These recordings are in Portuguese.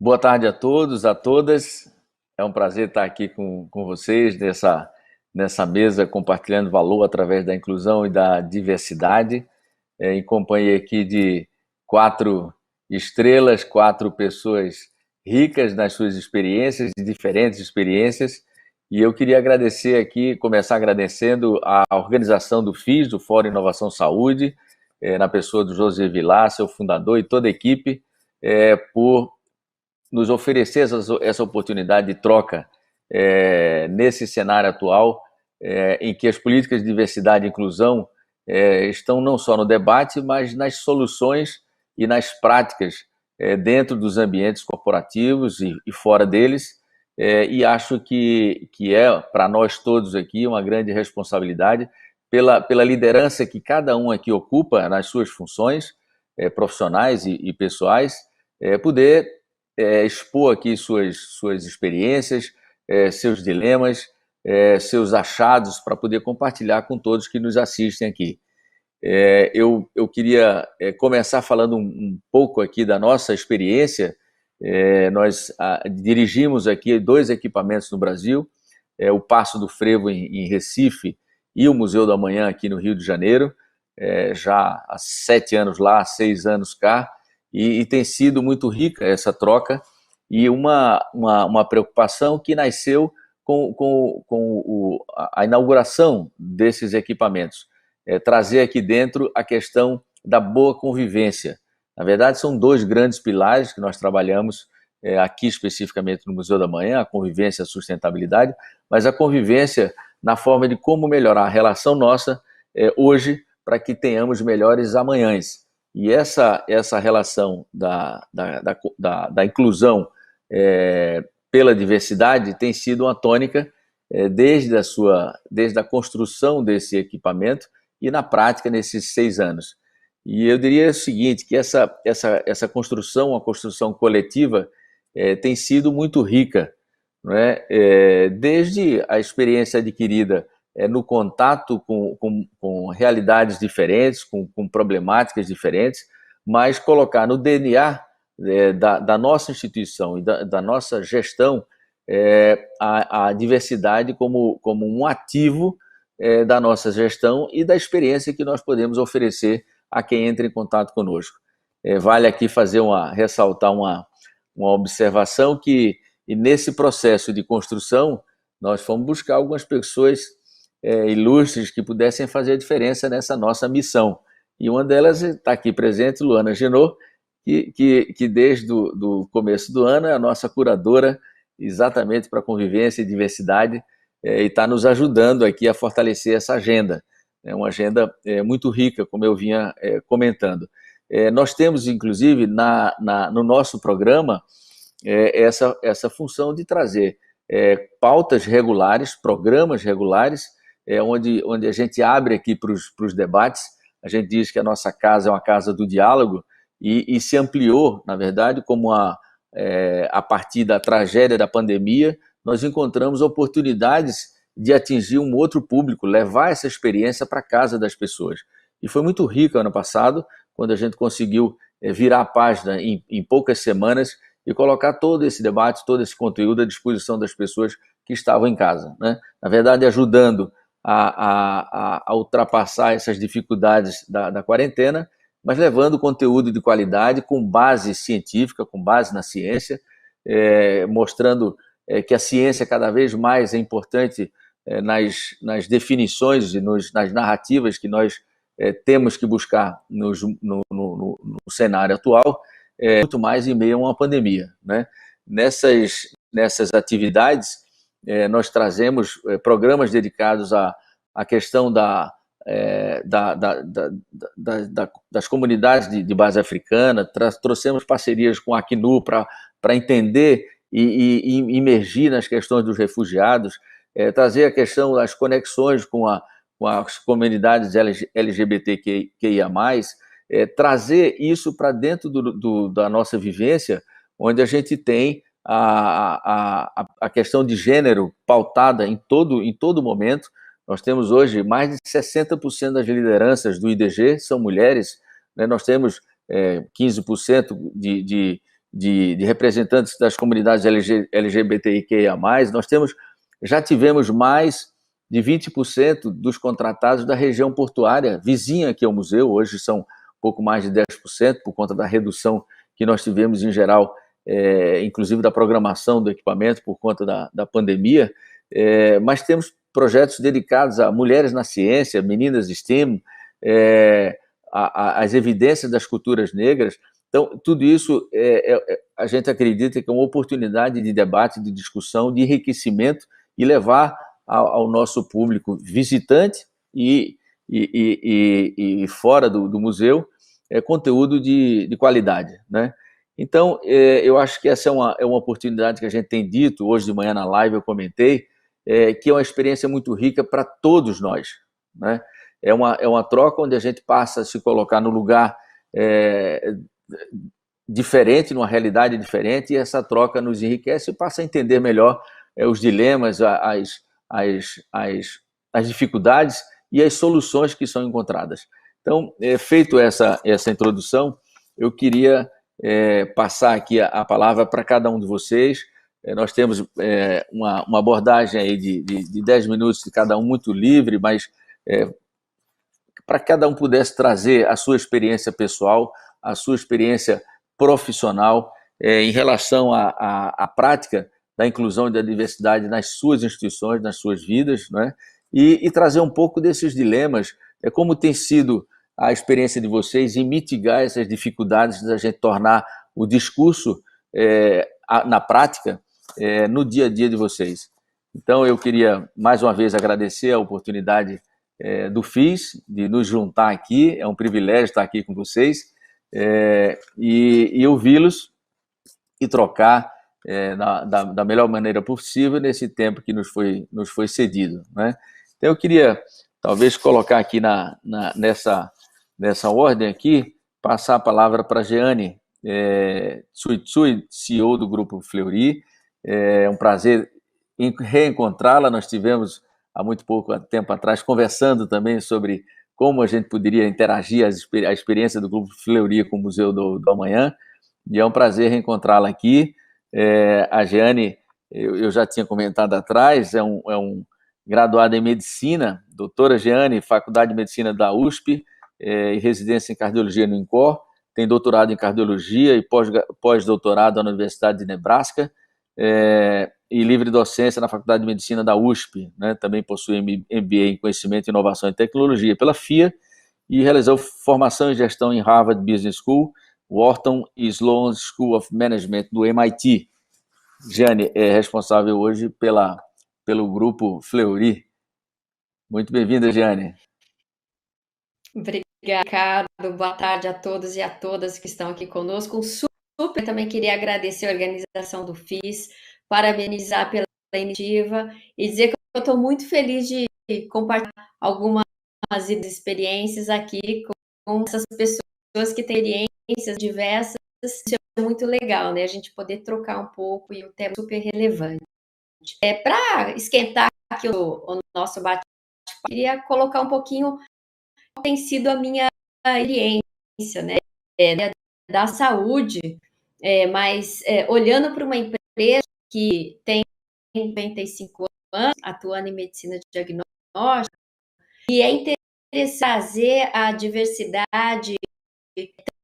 Boa tarde a todos, a todas. É um prazer estar aqui com vocês nessa mesa, compartilhando valor através da inclusão e da diversidade, em companhia aqui de 4 estrelas, 4 pessoas ricas nas suas experiências, de diferentes experiências. E eu queria agradecer aqui, começar agradecendo a organização do FIS, do Fórum Inovação Saúde, na pessoa do José Vilar, seu fundador, e toda a equipe, por nos oferecer essa oportunidade de troca nesse cenário atual, em que as políticas de diversidade e inclusão estão não só no debate, mas nas soluções e nas práticas dentro dos ambientes corporativos e fora deles. E acho que é, para nós todos aqui, uma grande responsabilidade pela liderança que cada um aqui ocupa nas suas funções profissionais e pessoais, poder expor aqui suas experiências, seus dilemas, seus achados, para poder compartilhar com todos que nos assistem aqui. Eu queria começar falando um pouco aqui da nossa experiência. Nós dirigimos aqui 2 equipamentos no Brasil, o Paço do Frevo em Recife e o Museu da Manhã aqui no Rio de Janeiro, já há 7 anos lá, 6 anos cá, e tem sido muito rica essa troca e uma preocupação que nasceu com a inauguração desses equipamentos. Trazer aqui dentro a questão da boa convivência. Na verdade, são 2 grandes pilares que nós trabalhamos aqui especificamente no Museu da Manhã, a convivência e a sustentabilidade, mas a convivência na forma de como melhorar a relação nossa hoje para que tenhamos melhores amanhãs. E essa relação da inclusão pela diversidade tem sido uma tônica desde a construção desse equipamento e na prática nesses 6 anos. E eu diria o seguinte, que essa construção, uma construção coletiva, tem sido muito rica, não é? Desde a experiência adquirida no contato com realidades diferentes, com problemáticas diferentes, mas colocar no DNA da nossa instituição e da nossa gestão a diversidade como um ativo da nossa gestão e da experiência que nós podemos oferecer a quem entra em contato conosco. Vale aqui ressaltar uma observação que nesse processo de construção nós fomos buscar algumas pessoas ilustres que pudessem fazer a diferença nessa nossa missão. E uma delas está aqui presente, Luana Genot, que desde o começo do ano é a nossa curadora exatamente para convivência e diversidade, e está nos ajudando aqui a fortalecer essa agenda. É uma agenda muito rica, como eu vinha comentando. Nós temos, inclusive, no nosso programa, essa função de trazer pautas regulares, programas regulares, onde a gente abre aqui para os debates. A gente diz que a nossa casa é uma casa do diálogo e se ampliou, na verdade, como a partir da tragédia da pandemia, nós encontramos oportunidades de atingir um outro público, levar essa experiência para a casa das pessoas. E foi muito rico ano passado, quando a gente conseguiu virar a página em poucas semanas e colocar todo esse debate, todo esse conteúdo à disposição das pessoas que estavam em casa, né? Na verdade, ajudando a ultrapassar essas dificuldades da quarentena, mas levando conteúdo de qualidade, com base científica, com base na ciência, mostrando que a ciência cada vez mais é importante nas definições e nas narrativas que nós temos que buscar no cenário atual, muito mais em meio a uma pandemia, né? Nessas atividades, nós trazemos programas dedicados à questão das comunidades de base africana, trouxemos parcerias com a Acnu para entender e imergir nas questões dos refugiados, trazer a questão das conexões com as comunidades LGBTQIA+, trazer isso para dentro da nossa vivência, onde a gente tem a questão de gênero pautada em todo momento. Nós temos hoje mais de 60% das lideranças do IDG são mulheres, né? Nós temos 15% de representantes das comunidades LGBTIQIA+, já tivemos mais de 20% dos contratados da região portuária, vizinha aqui ao museu. Hoje são um pouco mais de 10%, por conta da redução que nós tivemos em geral, inclusive da programação do equipamento, por conta da pandemia. Mas temos projetos dedicados a mulheres na ciência, meninas STEM, as evidências das culturas negras. Então, tudo isso a gente acredita que é uma oportunidade de debate, de discussão, de enriquecimento e levar ao nosso público visitante e fora do museu conteúdo de qualidade, né? Então, eu acho que essa é uma oportunidade que a gente tem dito. Hoje de manhã na live eu comentei que é uma experiência muito rica para todos nós, né? É uma troca onde a gente passa a se colocar no lugar diferente, numa realidade diferente, e essa troca nos enriquece e passa a entender melhor os dilemas, as dificuldades e as soluções que são encontradas. Então, feito essa introdução, eu queria passar aqui a palavra para cada um de vocês. Nós temos uma abordagem aí de 10 minutos de cada um, muito livre, mas para que cada um pudesse trazer a sua experiência pessoal, a sua experiência profissional em relação à prática da inclusão e da diversidade nas suas instituições, nas suas vidas, né? E trazer um pouco desses dilemas, como tem sido a experiência de vocês em mitigar essas dificuldades da gente tornar o discurso na prática, no dia a dia de vocês. Então, eu queria, mais uma vez, agradecer a oportunidade do FIS, de nos juntar aqui. É um privilégio estar aqui com vocês e ouvi-los e trocar da melhor maneira possível nesse tempo que nos foi cedido, né? Então, eu queria, talvez, colocar aqui nessa ordem aqui, passar a palavra para a Jeane Tsui Tsui, CEO do Grupo Fleury. É um prazer reencontrá-la. Nós tivemos há muito pouco tempo atrás conversando também sobre como a gente poderia interagir a experiência do Grupo Fleury com o Museu do Amanhã, e é um prazer reencontrá-la aqui. A Jeane, eu já tinha comentado atrás, é um graduada em Medicina, doutora Jeane, Faculdade de Medicina da USP, e residência em Cardiologia no INCOR, tem doutorado em Cardiologia e pós-doutorado na Universidade de Nebraska, e livre docência na Faculdade de Medicina da USP, né? Também possui MBA em Conhecimento, Inovação e Tecnologia pela FIA, e realizou formação em gestão em Harvard Business School, Wharton e Sloan School of Management do MIT. Jeane é responsável hoje pelo Grupo Fleury. Muito bem-vinda, Jeane. Obrigada, Ricardo. Boa tarde a todos e a todas que estão aqui conosco. Super, também queria agradecer a organização do FIS, parabenizar pela iniciativa e dizer que eu estou muito feliz de compartilhar algumas experiências aqui com essas pessoas que têm experiências diversas. Isso é muito legal, né? A gente poder trocar um pouco, e o tema é super relevante. Para esquentar aqui o nosso bate-papo, queria colocar um pouquinho tem sido a minha experiência, né, da saúde, mas olhando para uma empresa que tem 95 anos, atuando em medicina diagnóstica, e é interessante trazer a diversidade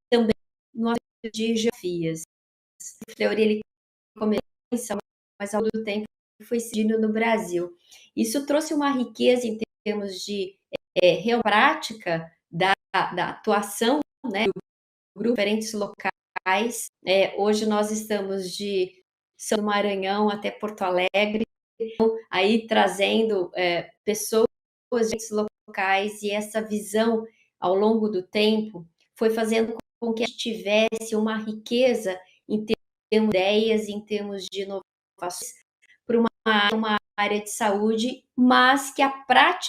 também no aspecto de geografias. O Fleury, ele começou, mas ao longo do tempo foi seguindo no Brasil. Isso trouxe uma riqueza em termos de real prática da atuação, né, do grupo, diferentes locais. Hoje nós estamos de São Maranhão até Porto Alegre, aí trazendo pessoas de diferentes locais, e essa visão ao longo do tempo foi fazendo com que a gente tivesse uma riqueza em termos de ideias, em termos de inovações para uma área de saúde, mas que a prática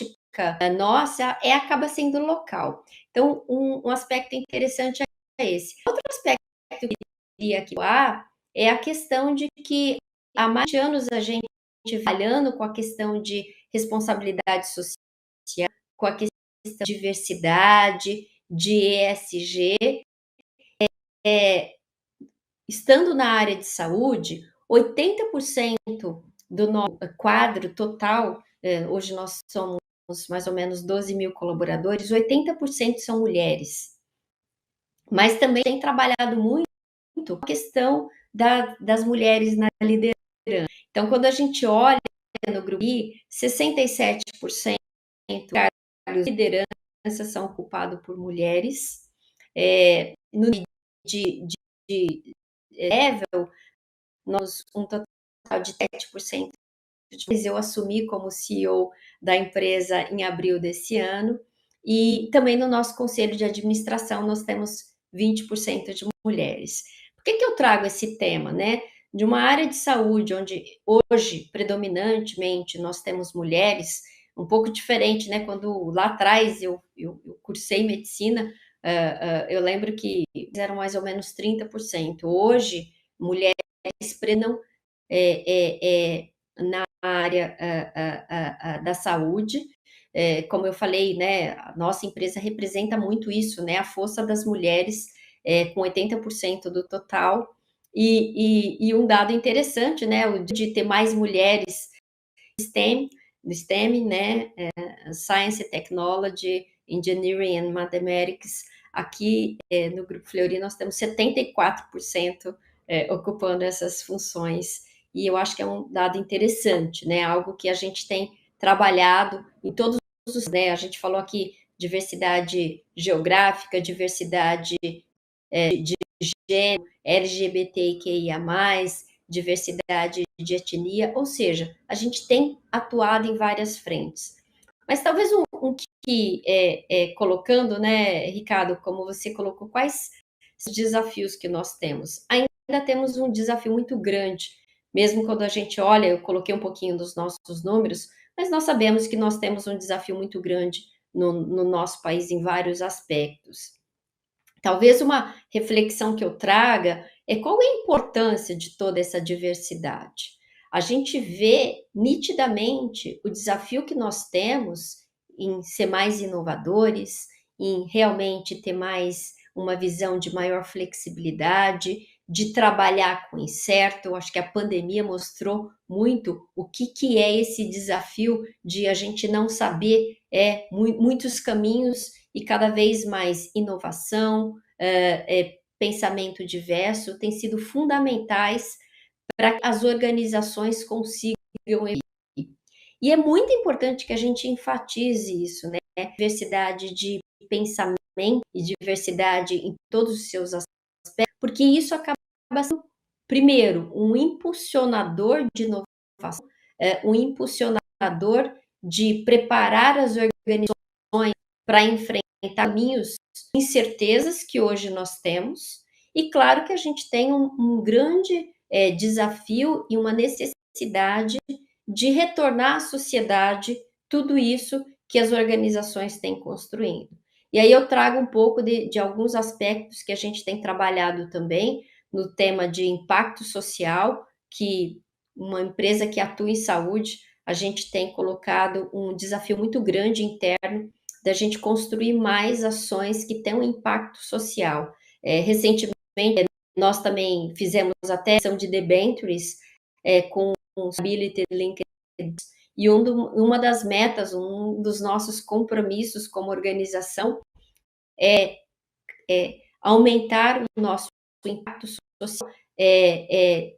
nossa acaba sendo local. Então, um aspecto interessante é esse. Outro aspecto que eu queria aqui é a questão de que há mais de anos a gente trabalhando com a questão de responsabilidade social, com a questão de diversidade, de ESG, estando na área de saúde, 80% do nosso quadro total, hoje nós somos mais ou menos 12 mil colaboradores, 80% são mulheres. Mas também tem trabalhado muito a questão das mulheres na liderança. Então, quando a gente olha no grupo I, 67% cargos de liderança são ocupados por mulheres. No de level, nós um total de 7%. Eu assumi como CEO da empresa em abril desse ano, e também no nosso conselho de administração nós temos 20% de mulheres. Por que eu trago esse tema, né? De uma área de saúde onde hoje, predominantemente, nós temos mulheres, um pouco diferente, né? Quando lá atrás eu cursei medicina, eu lembro que eram mais ou menos 30%. Hoje, mulheres não na área da saúde. Como eu falei, né, a nossa empresa representa muito isso, né, a força das mulheres, com 80% do total, e um dado interessante, né, o de ter mais mulheres no STEM, né, Science and Technology, Engineering and Mathematics. Aqui no Grupo Fleury nós temos 74% ocupando essas funções, e eu acho que é um dado interessante, né? Algo que a gente tem trabalhado em todos os, né? A gente falou aqui diversidade geográfica, diversidade de gênero, LGBTQIA+, diversidade de etnia, ou seja, a gente tem atuado em várias frentes. Mas talvez que colocando, né, Ricardo, como você colocou, quais os desafios que nós temos? Ainda temos um desafio muito grande, mesmo quando a gente olha, eu coloquei um pouquinho dos nossos números, mas nós sabemos que nós temos um desafio muito grande no nosso país em vários aspectos. Talvez uma reflexão que eu traga é qual a importância de toda essa diversidade. A gente vê nitidamente o desafio que nós temos em ser mais inovadores, em realmente ter mais uma visão de maior flexibilidade, de trabalhar com o incerto. Eu acho que a pandemia mostrou muito o que é esse desafio de a gente não saber muitos caminhos e cada vez mais inovação, pensamento diverso, têm sido fundamentais para que as organizações consigam evoluir. E é muito importante que a gente enfatize isso, né? Diversidade de pensamento e diversidade em todos os seus aspectos, porque isso acaba sendo, primeiro, um impulsionador de inovação, um impulsionador de preparar as organizações para enfrentar caminhos, incertezas que hoje nós temos, e claro que a gente tem um grande desafio e uma necessidade de retornar à sociedade tudo isso que as organizações têm construindo. E aí eu trago um pouco de alguns aspectos que a gente tem trabalhado também no tema de impacto social, que uma empresa que atua em saúde, a gente tem colocado um desafio muito grande interno da gente construir mais ações que tenham impacto social. Recentemente, nós também fizemos até ação de debentures com Stability Linked, e uma das metas, um dos nossos compromissos como organização é aumentar o nosso impacto social,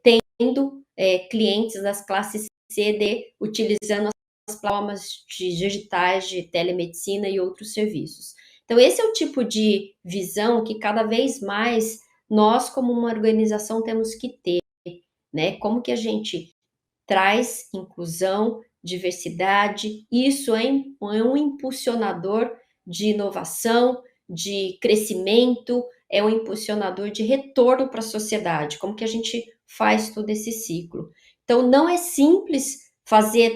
tendo clientes das classes C, D, utilizando as plataformas digitais de telemedicina e outros serviços. Então, esse é o tipo de visão que cada vez mais nós, como uma organização, temos que ter, né? Como que a gente traz inclusão, diversidade, isso é um impulsionador de inovação, de crescimento, é um impulsionador de retorno para a sociedade. Como que a gente faz todo esse ciclo? Então, não é simples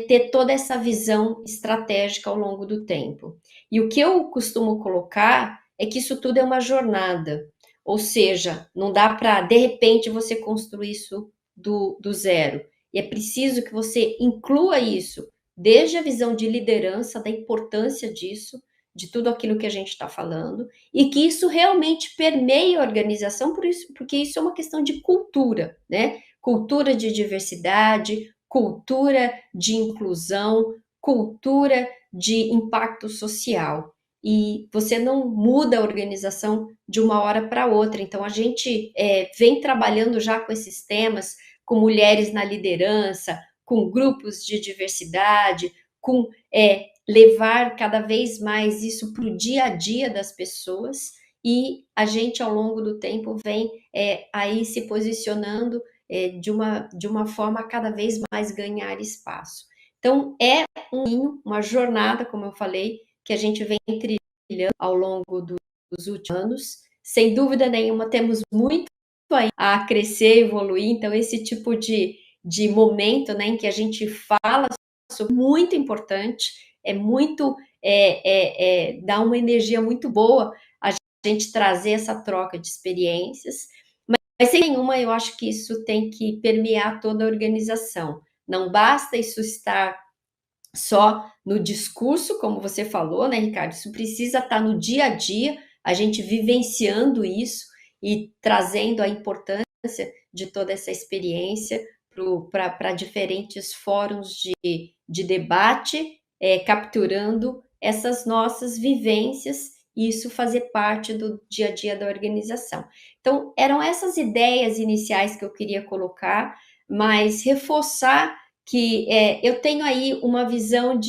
ter toda essa visão estratégica ao longo do tempo. E o que eu costumo colocar é que isso tudo é uma jornada, ou seja, não dá para, de repente, você construir isso do zero. E é preciso que você inclua isso, desde a visão de liderança, da importância disso, de tudo aquilo que a gente está falando, e que isso realmente permeie a organização, porque isso é uma questão de cultura, né? Cultura de diversidade, cultura de inclusão, cultura de impacto social. E você não muda a organização de uma hora para outra. Então, a gente vem trabalhando já com esses temas, com mulheres na liderança, com grupos de diversidade, com levar cada vez mais isso para o dia a dia das pessoas, e a gente, ao longo do tempo, vem aí se posicionando de uma forma a cada vez mais ganhar espaço. Então, é uma jornada, como eu falei, que a gente vem trilhando ao longo dos últimos anos. Sem dúvida nenhuma, temos muito a crescer, evoluir. Então, esse tipo de momento, né, em que a gente fala sobre muito importante, dá uma energia muito boa a gente trazer essa troca de experiências, mas sem nenhuma, eu acho que isso tem que permear toda a organização. Não basta isso estar só no discurso, como você falou, né, Ricardo? Isso precisa estar no dia a dia, a gente vivenciando isso e trazendo a importância de toda essa experiência para diferentes fóruns de debate, capturando essas nossas vivências e isso fazer parte do dia a dia da organização. Então, eram essas ideias iniciais que eu queria colocar, mas reforçar que eu tenho aí uma visão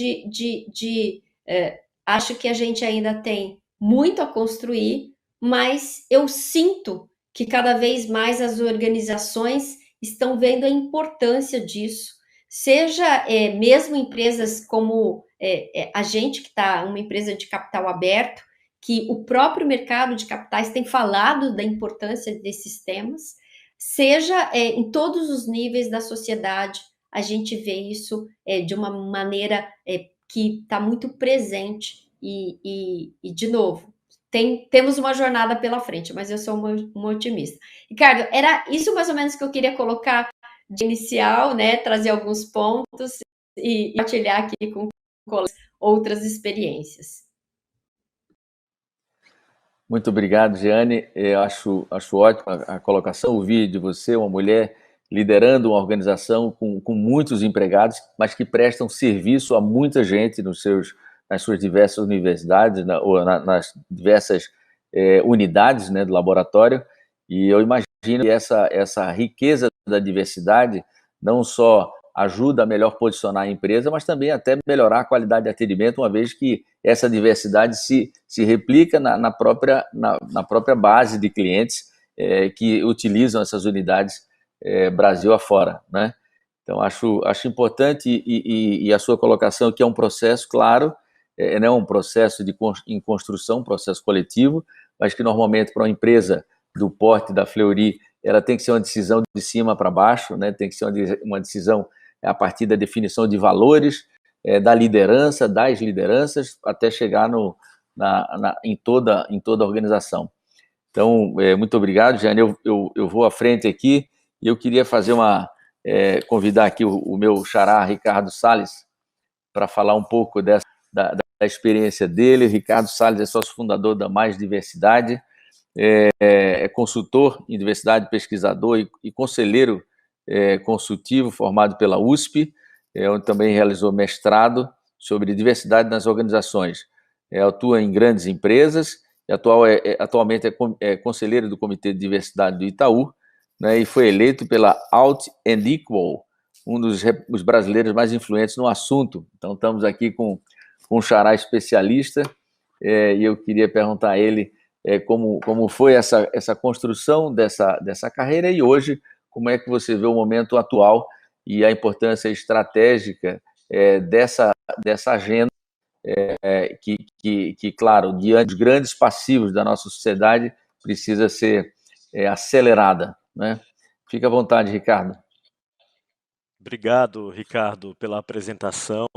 acho que a gente ainda tem muito a construir, mas eu sinto que cada vez mais as organizações estão vendo a importância disso, seja mesmo empresas como a gente, que está uma empresa de capital aberto, que o próprio mercado de capitais tem falado da importância desses temas, seja em todos os níveis da sociedade, a gente vê isso de uma maneira que está muito presente e, de novo, temos uma jornada pela frente, mas eu sou uma otimista. Ricardo, era isso mais ou menos que eu queria colocar de inicial, né? Trazer alguns pontos e partilhar aqui com outras experiências. Muito obrigado, Jeane. Eu acho ótima a colocação, ouvir de você, uma mulher liderando uma organização com muitos empregados, mas que prestam serviço a muita gente nas suas diversas universidades, nas diversas unidades, né, do laboratório. E eu imagino que essa riqueza da diversidade não só ajuda a melhor posicionar a empresa, mas também até melhorar a qualidade de atendimento, uma vez que essa diversidade se replica na própria base de clientes que utilizam essas unidades Brasil afora, né? Então, acho importante e a sua colocação que é um processo, claro, não é um processo em construção, um processo coletivo, mas que normalmente para uma empresa do porte da Fleury, ela tem que ser uma decisão de cima para baixo, né? Tem que ser uma decisão a partir da definição de valores, da liderança, das lideranças, até chegar em toda a organização. Então, muito obrigado, Jane. Eu vou à frente aqui e eu queria convidar aqui o meu xará, Ricardo Salles, para falar um pouco da experiência dele. Ricardo Salles é sócio fundador da Mais Diversidade, é consultor em diversidade, pesquisador e conselheiro consultivo formado pela USP, onde também realizou mestrado sobre diversidade nas organizações. Atua em grandes empresas e atualmente é conselheiro do Comitê de Diversidade do Itaú, né, e foi eleito pela Out and Equal, um dos brasileiros mais influentes no assunto. Então, estamos aqui com um xará especialista, e eu queria perguntar a ele como foi essa construção dessa carreira e hoje, como é que você vê o momento atual e a importância estratégica dessa agenda que, claro, diante dos grandes passivos da nossa sociedade, precisa ser acelerada, né? Fica à vontade, Ricardo. Obrigado, Ricardo, pela apresentação.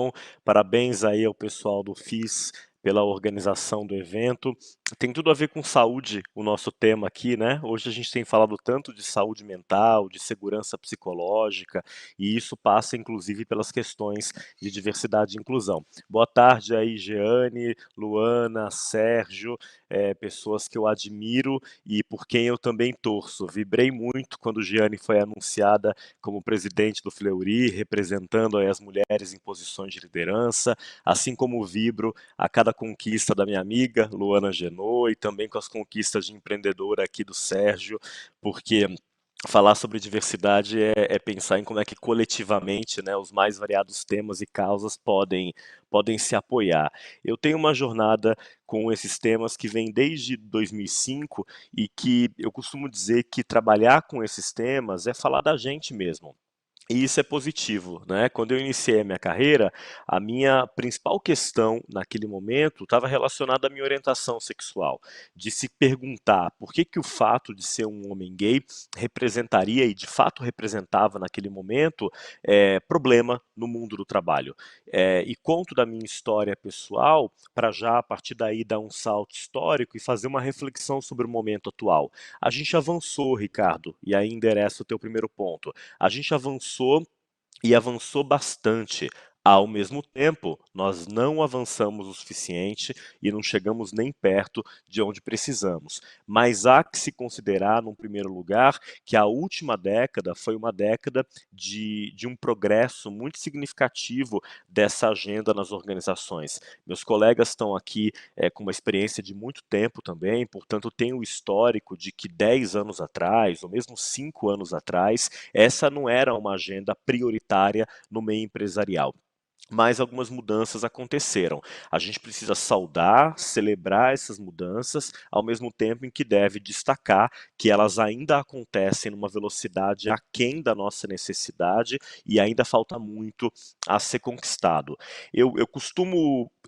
Parabéns aí ao pessoal do FIS pela organização do evento. Tem tudo a ver com saúde, o nosso tema aqui, né? Hoje a gente tem falado tanto de saúde mental, de segurança psicológica, e isso passa inclusive pelas questões de diversidade e inclusão. Boa tarde aí, Jeane, Luana, Sérgio, pessoas que eu admiro e por quem eu também torço. Vibrei muito quando Jeane foi anunciada como presidente do Fleury, representando aí as mulheres em posições de liderança, assim como vibro a cada conquista da minha amiga Luana Genot e também com as conquistas de empreendedora aqui do Sérgio, porque falar sobre diversidade é pensar em como é que coletivamente, né, os mais variados temas e causas podem se apoiar. Eu tenho uma jornada com esses temas que vem desde 2005 e que eu costumo dizer que trabalhar com esses temas é falar da gente mesmo. E isso é positivo, né? Quando eu iniciei a minha carreira, a minha principal questão naquele momento estava relacionada à minha orientação sexual, de se perguntar por que que o fato de ser um homem gay representaria e de fato representava naquele momento problema no mundo do trabalho. E conto da minha história pessoal para já a partir daí dar um salto histórico e fazer uma reflexão sobre o momento atual. A gente avançou, Ricardo, e aí endereça o teu primeiro ponto. A gente avançou e avançou bastante. Ao mesmo tempo, nós não avançamos o suficiente e não chegamos nem perto de onde precisamos. Mas há que se considerar, num primeiro lugar, que a última década foi uma década de um progresso muito significativo dessa agenda nas organizações. Meus colegas estão aqui com uma experiência de muito tempo também, portanto, tem o histórico de que 10 anos atrás, ou mesmo 5 anos atrás, essa não era uma agenda prioritária no meio empresarial. Mas algumas mudanças aconteceram. A gente precisa saudar, celebrar essas mudanças, ao mesmo tempo em que deve destacar que elas ainda acontecem numa velocidade aquém da nossa necessidade e ainda falta muito a ser conquistado. Eu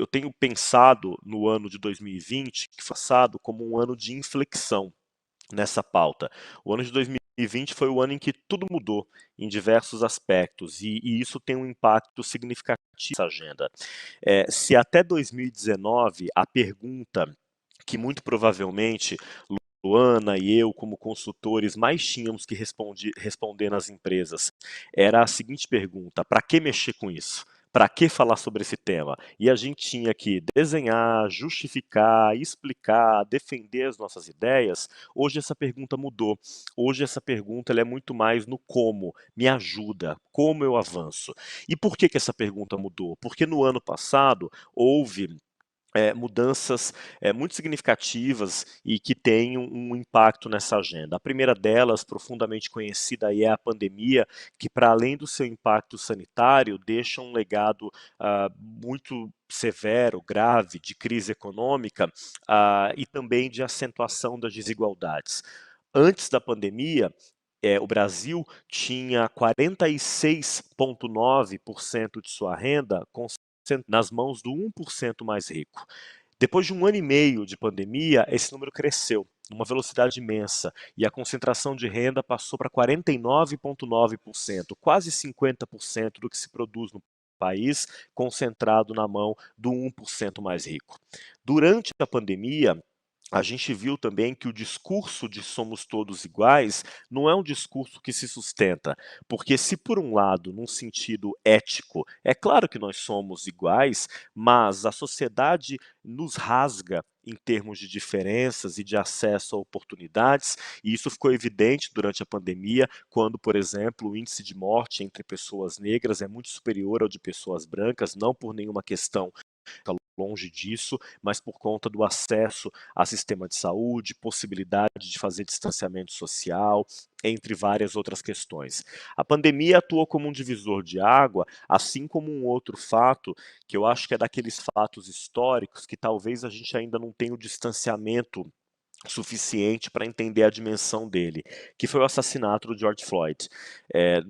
tenho pensado no ano de 2020, que foi passado, como um ano de inflexão nessa pauta. O ano de 2020 foi o ano em que tudo mudou em diversos aspectos e isso tem um impacto significativo nessa agenda. Se até 2019 a pergunta que muito provavelmente Luana e eu, como consultores, mais tínhamos que responder nas empresas era a seguinte pergunta: para que mexer com isso? Para que falar sobre esse tema? E a gente tinha que desenhar, justificar, explicar, defender as nossas ideias. Hoje essa pergunta mudou. Hoje essa pergunta ela é muito mais no como, me ajuda, como eu avanço. E por que que essa pergunta mudou? Porque no ano passado houve mudanças muito significativas e que têm um impacto nessa agenda. A primeira delas, profundamente conhecida, é a pandemia, que para além do seu impacto sanitário, deixa um legado muito severo, grave, de crise econômica e também de acentuação das desigualdades. Antes da pandemia, o Brasil tinha 46,9% de sua renda nas mãos do 1% mais rico. Depois de um ano e meio de pandemia, esse número cresceu numa velocidade imensa e a concentração de renda passou para 49,9%, quase 50% do que se produz no país, concentrado na mão do 1% mais rico. Durante a pandemia, a gente viu também que o discurso de somos todos iguais não é um discurso que se sustenta, porque se por um lado, num sentido ético, é claro que nós somos iguais, mas a sociedade nos rasga em termos de diferenças e de acesso a oportunidades, e isso ficou evidente durante a pandemia, quando, por exemplo, o índice de morte entre pessoas negras é muito superior ao de pessoas brancas, não por nenhuma questão longe disso, mas por conta do acesso a sistema de saúde, possibilidade de fazer distanciamento social, entre várias outras questões. A pandemia atuou como um divisor de água, assim como um outro fato, que eu acho que é daqueles fatos históricos que talvez a gente ainda não tenha o distanciamento suficiente para entender a dimensão dele, que foi o assassinato do George Floyd. É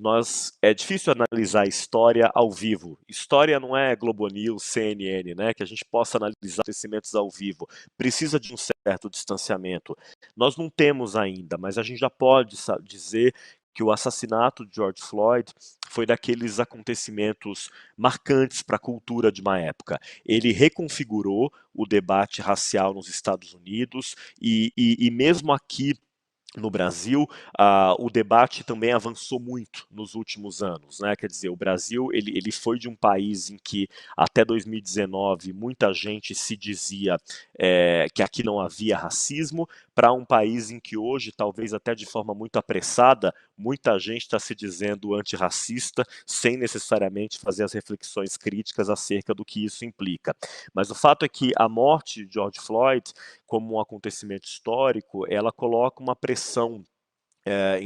difícil analisar a história ao vivo. História não é Globo News, CNN, né? Que a gente possa analisar acontecimentos ao vivo. Precisa de um certo distanciamento. Nós não temos ainda, mas a gente já pode dizer que o assassinato de George Floyd foi daqueles acontecimentos marcantes para a cultura de uma época. Ele reconfigurou o debate racial nos Estados Unidos e mesmo aqui no Brasil, o debate também avançou muito nos últimos anos, né? Quer dizer, o Brasil ele foi de um país em que até 2019 muita gente se dizia que aqui não havia racismo, para um país em que hoje, talvez até de forma muito apressada, muita gente está se dizendo antirracista, sem necessariamente fazer as reflexões críticas acerca do que isso implica. Mas o fato é que a morte de George Floyd, como um acontecimento histórico, ela coloca uma pressão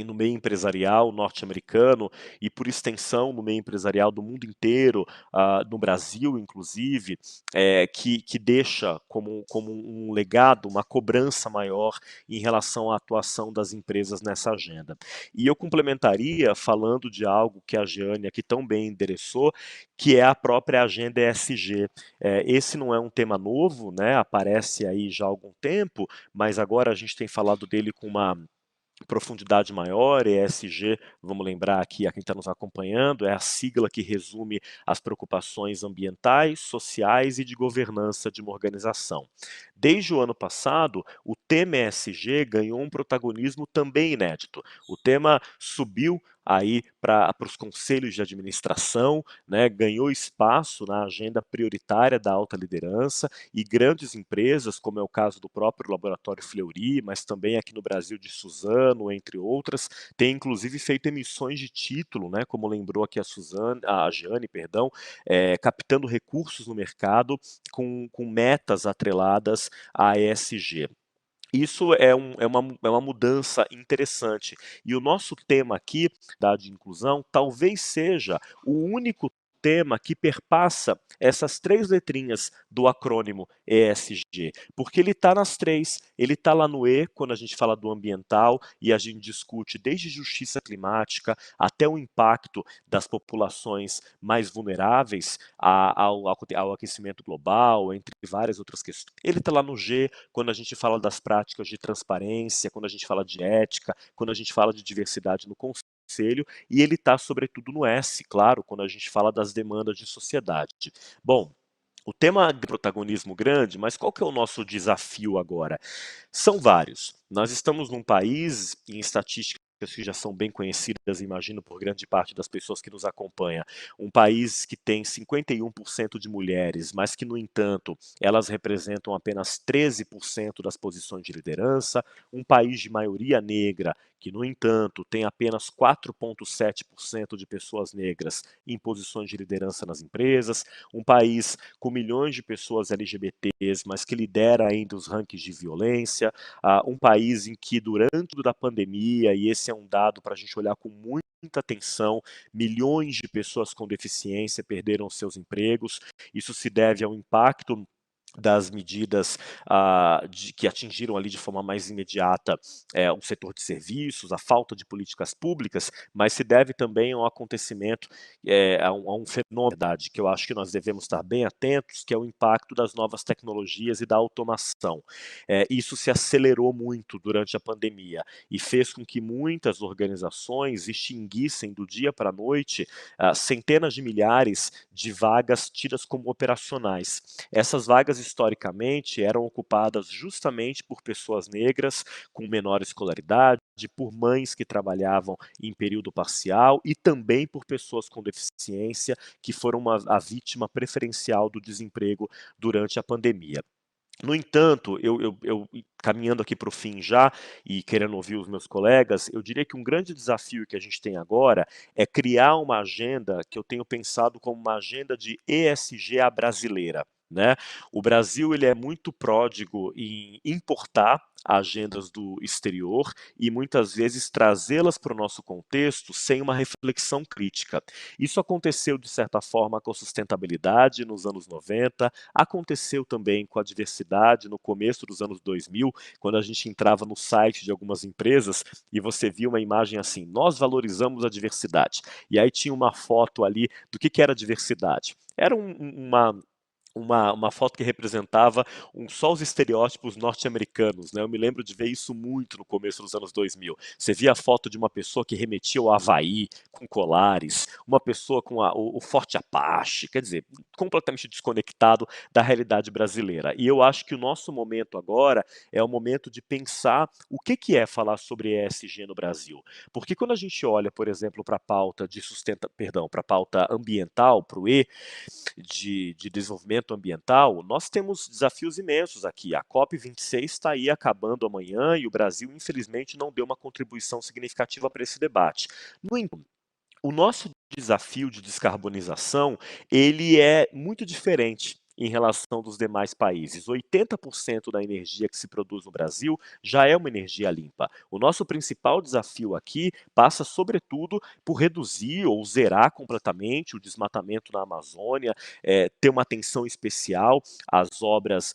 no meio empresarial norte-americano e, por extensão, no meio empresarial do mundo inteiro, no Brasil, inclusive, que deixa como um legado, uma cobrança maior em relação à atuação das empresas nessa agenda. E eu complementaria falando de algo que a Jeane aqui tão bem endereçou, que é a própria agenda ESG. Esse não é um tema novo, né? Aparece aí já há algum tempo, mas agora a gente tem falado dele com uma profundidade maior. ESG, vamos lembrar aqui a quem está nos acompanhando, é a sigla que resume as preocupações ambientais, sociais e de governança de uma organização. Desde o ano passado, o tema ESG ganhou um protagonismo também inédito. O tema subiu aí para os conselhos de administração, né, ganhou espaço na agenda prioritária da alta liderança e grandes empresas, como é o caso do próprio Laboratório Fleury, mas também aqui no Brasil de Suzano, entre outras, têm inclusive feito emissões de título, né, como lembrou aqui a Jeane, perdão, captando recursos no mercado com metas atreladas à ESG. Isso é uma mudança interessante. E o nosso tema aqui, da de inclusão, talvez seja o único tema que perpassa essas três letrinhas do acrônimo ESG, porque ele está nas três, ele está lá no E, quando a gente fala do ambiental, e a gente discute desde justiça climática até o impacto das populações mais vulneráveis ao aquecimento global, entre várias outras questões. Ele está lá no G, quando a gente fala das práticas de transparência, quando a gente fala de ética, quando a gente fala de diversidade no conselho, e ele está sobretudo no S, claro, quando a gente fala das demandas de sociedade. Bom, o tema de protagonismo grande, mas qual que é o nosso desafio agora? São vários. Nós estamos num país, em estatísticas que já são bem conhecidas, imagino, por grande parte das pessoas que nos acompanham, um país que tem 51% de mulheres, mas que, no entanto, elas representam apenas 13% das posições de liderança, um país de maioria negra, que, no entanto, tem apenas 4,7% de pessoas negras em posições de liderança nas empresas, um país com milhões de pessoas LGBTs, mas que lidera ainda os rankings de violência, um país em que, durante a pandemia, e esse é um dado para a gente olhar com muita atenção, milhões de pessoas com deficiência perderam seus empregos. Isso se deve ao impacto das medidas que atingiram ali de forma mais imediata o setor de serviços, a falta de políticas públicas, mas se deve também a um acontecimento, a um fenômeno que eu acho que nós devemos estar bem atentos, que é o impacto das novas tecnologias e da automação. Isso se acelerou muito durante a pandemia e fez com que muitas organizações extinguissem do dia para a noite centenas de milhares de vagas tidas como operacionais. Essas vagas, historicamente, eram ocupadas justamente por pessoas negras com menor escolaridade, por mães que trabalhavam em período parcial e também por pessoas com deficiência que foram a vítima preferencial do desemprego durante a pandemia. No entanto, eu caminhando aqui para o fim já e querendo ouvir os meus colegas, eu diria que um grande desafio que a gente tem agora é criar uma agenda que eu tenho pensado como uma agenda de ESG à brasileira. Né? O Brasil ele é muito pródigo em importar agendas do exterior e muitas vezes trazê-las para o nosso contexto sem uma reflexão crítica. Isso aconteceu de certa forma com a sustentabilidade nos anos 90, aconteceu também com a diversidade no começo dos anos 2000, quando a gente entrava no site de algumas empresas e você via uma imagem assim: nós valorizamos a diversidade. E aí tinha uma foto ali do que era diversidade. Era uma foto que representava só os estereótipos norte-americanos, né? Eu me lembro de ver isso muito no começo dos anos 2000. Você via a foto de uma pessoa que remetia ao Havaí, com colares, uma pessoa com o Forte Apache, quer dizer, completamente desconectado da realidade brasileira. E eu acho que o nosso momento agora é o momento de pensar o que é falar sobre ESG no Brasil. Porque quando a gente olha, por exemplo, para a pauta para a pauta ambiental, para o E, de desenvolvimento ambiental, nós temos desafios imensos aqui. A COP26 está aí acabando amanhã e o Brasil, infelizmente, não deu uma contribuição significativa para esse debate. No entanto, o nosso desafio de descarbonização, ele é muito diferente em relação dos demais países. 80% da energia que se produz no Brasil já é uma energia limpa. O nosso principal desafio aqui passa, sobretudo, por reduzir ou zerar completamente o desmatamento na Amazônia, ter uma atenção especial às obras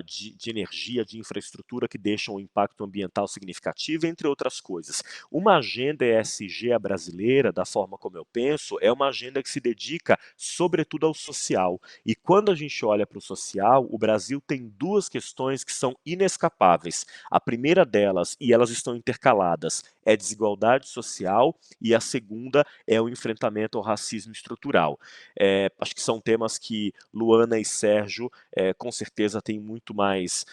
de energia, de infraestrutura que deixam um impacto ambiental significativo, entre outras coisas. Uma agenda ESG brasileira, da forma como eu penso, é uma agenda que se dedica, sobretudo, ao social. E quando a gente olha para o social, o Brasil tem duas questões que são inescapáveis. A primeira delas, e elas estão intercaladas, é desigualdade social, e a segunda é o enfrentamento ao racismo estrutural. Acho que são temas que Luana e Sérgio, com certeza, têm muito mais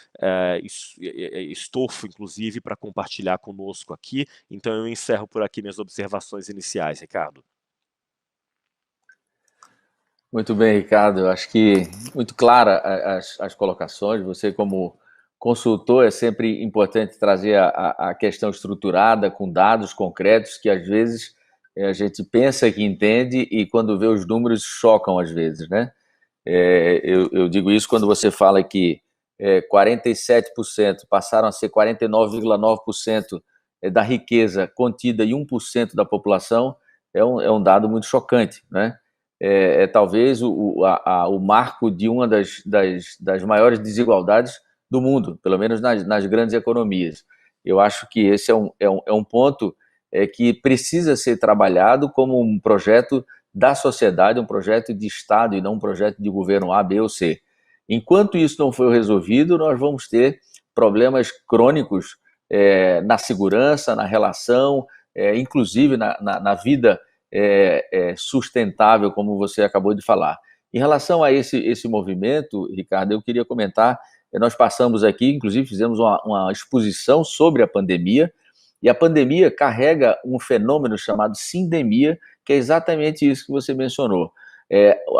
estofo, inclusive, para compartilhar conosco aqui. Então eu encerro por aqui minhas observações iniciais, Ricardo. Muito bem, Ricardo. Eu acho que muito clara as colocações. Você, como consultor, é sempre importante trazer a questão estruturada, com dados concretos, que às vezes a gente pensa que entende e quando vê os números chocam às vezes, né? Eu digo isso quando você fala que 47% passaram a ser 49,9% da riqueza contida em 1% da população, é um dado muito chocante, né? Talvez o marco de uma das maiores desigualdades do mundo, pelo menos nas grandes economias. Eu acho que esse é um ponto que precisa ser trabalhado como um projeto da sociedade, um projeto de Estado e não um projeto de governo A, B ou C. Enquanto isso não for resolvido, nós vamos ter problemas crônicos na segurança, na relação, inclusive na vida sustentável, como você acabou de falar. Em relação a esse movimento, Ricardo, eu queria comentar, nós passamos aqui, inclusive fizemos uma exposição sobre a pandemia, e a pandemia carrega um fenômeno chamado sindemia, que é exatamente isso que você mencionou.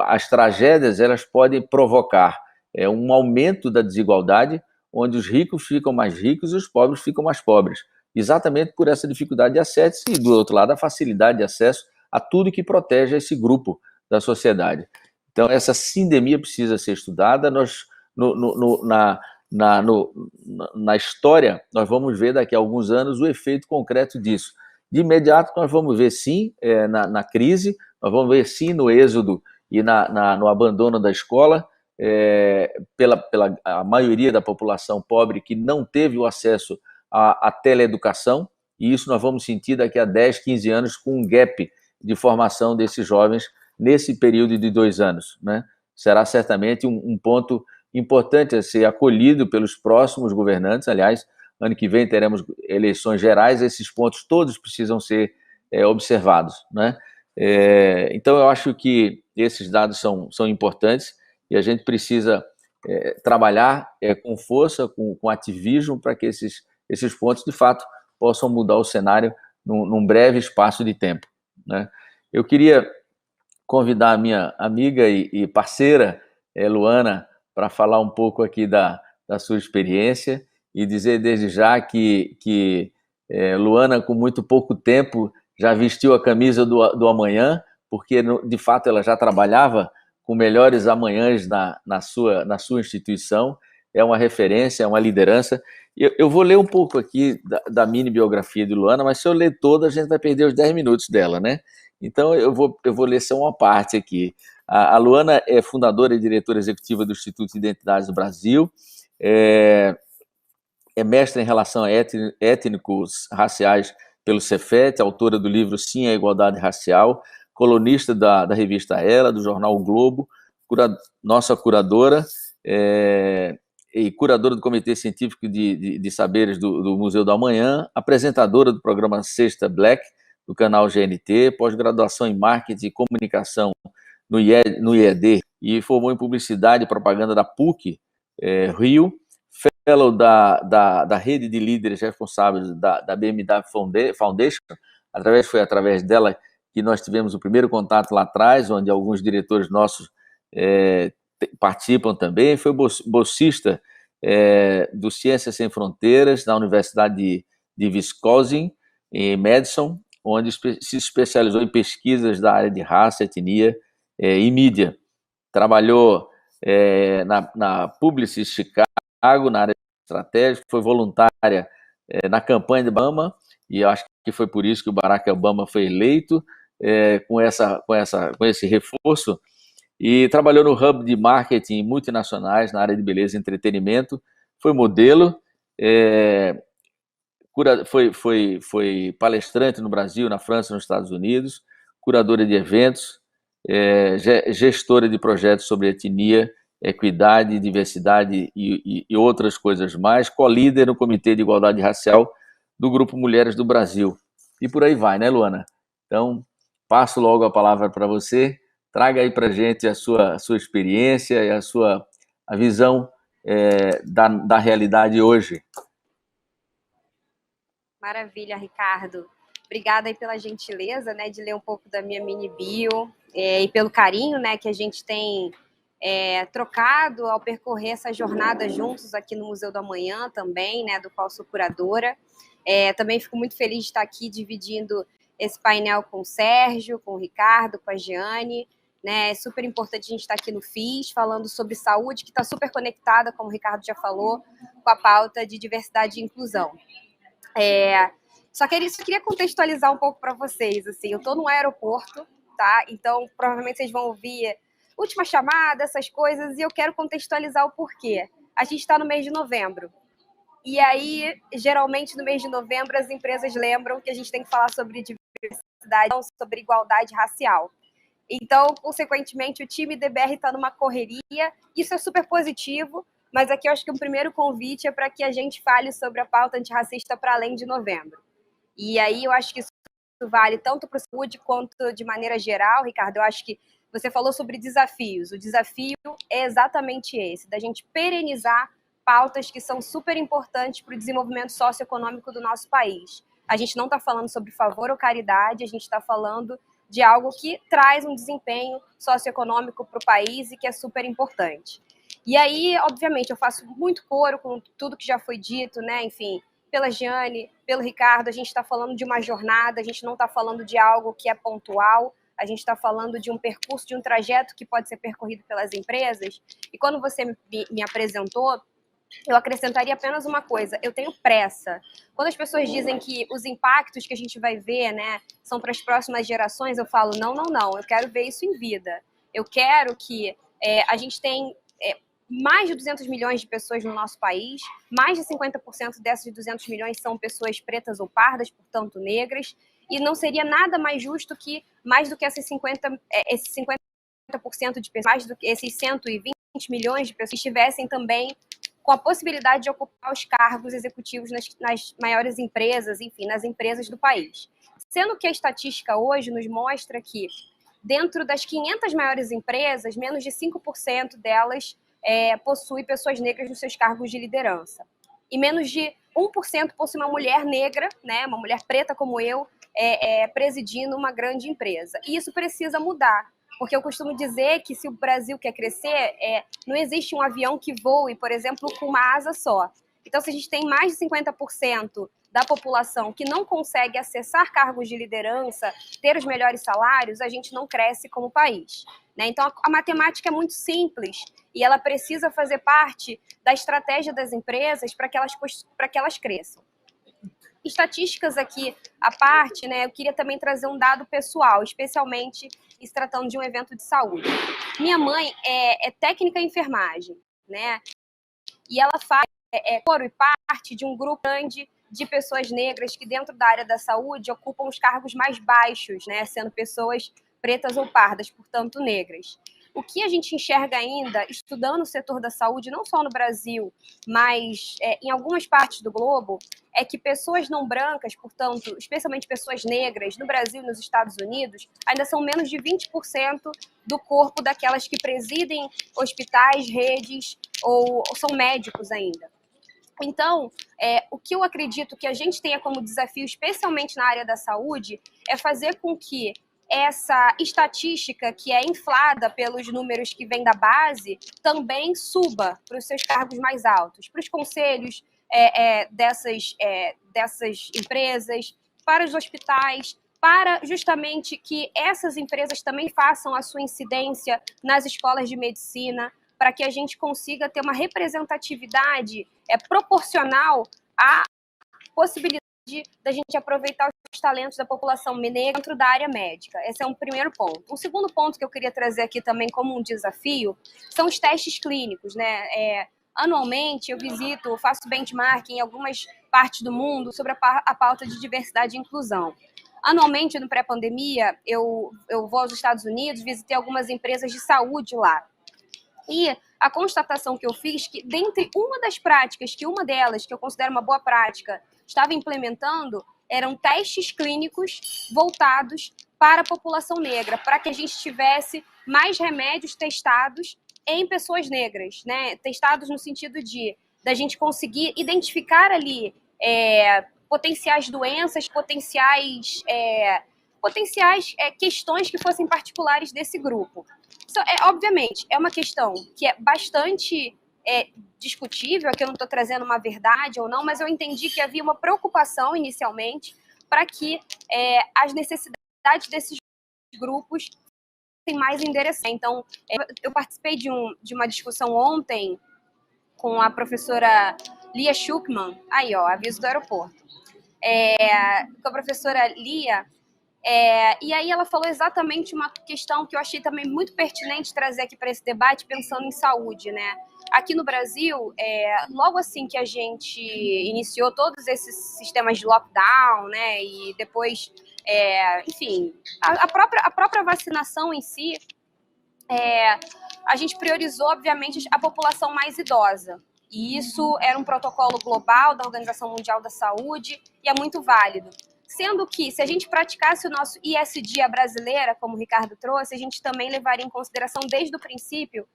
As tragédias, elas podem provocar um aumento da desigualdade, onde os ricos ficam mais ricos e os pobres ficam mais pobres, exatamente por essa dificuldade de acesso e, do outro lado, a facilidade de acesso a tudo que protege esse grupo da sociedade. Então, essa sindemia precisa ser estudada. Na história, nós vamos ver daqui a alguns anos o efeito concreto disso. De imediato, nós vamos ver, sim, na crise, nós vamos ver, sim, no êxodo e no abandono da escola, pela a maioria da população pobre que não teve o acesso à teleeducação, e isso nós vamos sentir daqui a 10, 15 anos com um gap de formação desses jovens nesse período de 2 anos, né? Será certamente um ponto importante a ser acolhido pelos próximos governantes. Aliás, ano que vem teremos eleições gerais, esses pontos todos precisam ser observados, né? Então, eu acho que esses dados são importantes e a gente precisa trabalhar com força, com ativismo, para que esses pontos, de fato, possam mudar o cenário num breve espaço de tempo, né? Eu queria convidar a minha amiga e parceira, Luana, para falar um pouco aqui da sua experiência e dizer desde já que Luana, com muito pouco tempo, já vestiu a camisa do amanhã, porque, de fato, ela já trabalhava com melhores amanhãs na sua instituição, é uma referência, é uma liderança. Eu vou ler um pouco aqui da mini biografia de Luana, mas se eu ler toda, a gente vai perder os 10 minutos dela, né? Então, eu vou ler só uma parte aqui. A Luana é fundadora e diretora executiva do Instituto de Identidades do Brasil, é mestre em relações étnicos raciais pelo Cefet, autora do livro Sim à Igualdade Racial, colunista da revista Ela, do jornal o Globo, nossa curadora, e curadora do Comitê Científico de Saberes do Museu do Amanhã, apresentadora do programa Sexta Black, do canal GNT, pós-graduação em Marketing e Comunicação no IED, e formou em Publicidade e Propaganda da PUC, Rio, fellow da rede de líderes responsáveis da BMW Foundation. Foi através dela que nós tivemos o primeiro contato lá atrás, onde alguns diretores nossos participam também. Foi bolsista do Ciências Sem Fronteiras, na Universidade de Wisconsin, em Madison, onde se especializou em pesquisas da área de raça, etnia e mídia. Trabalhou na Publicis Chicago, na área de estratégia, foi voluntária na campanha de Obama, e eu acho que foi por isso que o Barack Obama foi eleito, com esse reforço, e trabalhou no hub de marketing multinacionais na área de beleza e entretenimento, foi modelo, foi palestrante no Brasil, na França, nos Estados Unidos, curadora de eventos, gestora de projetos sobre etnia, equidade, diversidade e outras coisas mais, co-líder no Comitê de Igualdade Racial do Grupo Mulheres do Brasil. E por aí vai, né, Luana? Então, passo logo a palavra para você, traga aí para a gente a sua experiência e a visão da realidade hoje. Maravilha, Ricardo. Obrigada aí pela gentileza, né, de ler um pouco da minha mini bio e pelo carinho, né, que a gente tem trocado ao percorrer essa jornada juntos aqui no Museu do Amanhã também, né, do qual sou curadora. Também fico muito feliz de estar aqui dividindo esse painel com o Sérgio, com o Ricardo, com a Giane, né, é super importante a gente estar aqui no FIS, falando sobre saúde, que está super conectada, como o Ricardo já falou, com a pauta de diversidade e inclusão. Só queria contextualizar um pouco para vocês, assim, eu estou no aeroporto, tá? Então, provavelmente vocês vão ouvir última chamada, essas coisas, e eu quero contextualizar o porquê. A gente está no mês de novembro, e aí, geralmente, no mês de novembro, as empresas lembram que a gente tem que falar sobre diversidade, não sobre igualdade racial. Então, consequentemente, o time DBR está numa correria, isso é super positivo, mas aqui eu acho que o primeiro convite é para que a gente fale sobre a pauta antirracista para além de novembro. E aí eu acho que isso vale tanto para o saúde quanto de maneira geral, Ricardo. Eu acho que você falou sobre desafios. O desafio é exatamente esse, da gente perenizar pautas que são super importantes para o desenvolvimento socioeconômico do nosso país. A gente não está falando sobre favor ou caridade, a gente está falando de algo que traz um desempenho socioeconômico para o país e que é super importante. E aí, obviamente, eu faço muito coro com tudo que já foi dito, né? Enfim, pela Giane, pelo Ricardo, a gente está falando de uma jornada, a gente não está falando de algo que é pontual, a gente está falando de um percurso, de um trajeto que pode ser percorrido pelas empresas. E quando você me apresentou, eu acrescentaria apenas uma coisa: eu tenho pressa. Quando as pessoas dizem que os impactos que a gente vai ver, né, são para as próximas gerações, eu falo, não, eu quero ver isso em vida. Eu quero que a gente tenha mais de 200 milhões de pessoas no nosso país, mais de 50% dessas 200 milhões são pessoas pretas ou pardas, portanto negras, e não seria nada mais justo que mais do que esses 50% de pessoas, mais do que esses 120 milhões de pessoas estivessem também com a possibilidade de ocupar os cargos executivos nas maiores empresas, enfim, nas empresas do país. Sendo que a estatística hoje nos mostra que dentro das 500 maiores empresas, menos de 5% delas possui pessoas negras nos seus cargos de liderança. E menos de 1% possui uma mulher negra, né, uma mulher preta como eu, presidindo uma grande empresa. E isso precisa mudar, porque eu costumo dizer que se o Brasil quer crescer, não existe um avião que voe, por exemplo, com uma asa só. Então, se a gente tem mais de 50% da população que não consegue acessar cargos de liderança, ter os melhores salários, a gente não cresce como país, né? Então, a matemática é muito simples e ela precisa fazer parte da estratégia das empresas para que elas cresçam. Estatísticas aqui à parte, né, eu queria também trazer um dado pessoal, especialmente se tratando de um evento de saúde. Minha mãe é técnica em enfermagem, né? E ela faz coro e parte de um grupo grande de pessoas negras que dentro da área da saúde ocupam os cargos mais baixos, né, sendo pessoas pretas ou pardas, portanto negras. o que a gente enxerga ainda, estudando o setor da saúde, não só no Brasil, mas em algumas partes do globo, é que pessoas não brancas, portanto, especialmente pessoas negras, no Brasil e nos Estados Unidos, ainda são menos de 20% do corpo daquelas que presidem hospitais, redes ou são médicos ainda. Então, o que eu acredito que a gente tenha como desafio, especialmente na área da saúde, é fazer com que essa estatística que é inflada pelos números que vêm da base também suba para os seus cargos mais altos, para os conselhos dessas empresas, para os hospitais, para justamente que essas empresas também façam a sua incidência nas escolas de medicina, para que a gente consiga ter uma representatividade proporcional à possibilidade da gente aproveitar os talentos da população negra dentro da área médica. Esse é um primeiro ponto. Um segundo ponto que eu queria trazer aqui também como um desafio são os testes clínicos, né? Anualmente eu faço benchmarking em algumas partes do mundo sobre a pauta de diversidade e inclusão. Anualmente, no pré-pandemia, eu vou aos Estados Unidos, visitei algumas empresas de saúde lá. E a constatação que eu fiz que, dentre uma das práticas, que uma delas, que eu considero uma boa prática, estava implementando, eram testes clínicos voltados para a população negra, para que a gente tivesse mais remédios testados em pessoas negras, né? Testados no sentido da gente conseguir identificar ali potenciais doenças, potenciais questões que fossem particulares desse grupo. Obviamente, é uma questão que é bastante discutível, aqui eu não estou trazendo uma verdade ou não, mas eu entendi que havia uma preocupação inicialmente para que as necessidades desses grupos fossem mais endereçadas. Então, eu participei de uma discussão ontem com a professora Lia Schuckman, aí ó, aviso do aeroporto, com a professora Lia, e aí ela falou exatamente uma questão que eu achei também muito pertinente trazer aqui para esse debate, pensando em saúde, né? Aqui no Brasil, logo assim que a gente iniciou todos esses sistemas de lockdown, né, e depois, enfim, a própria vacinação em si, a gente priorizou, obviamente, a população mais idosa. E isso era um protocolo global da Organização Mundial da Saúde e é muito válido. Sendo que, se a gente praticasse o nosso ISD à brasileira, como o Ricardo trouxe, a gente também levaria em consideração, desde o princípio,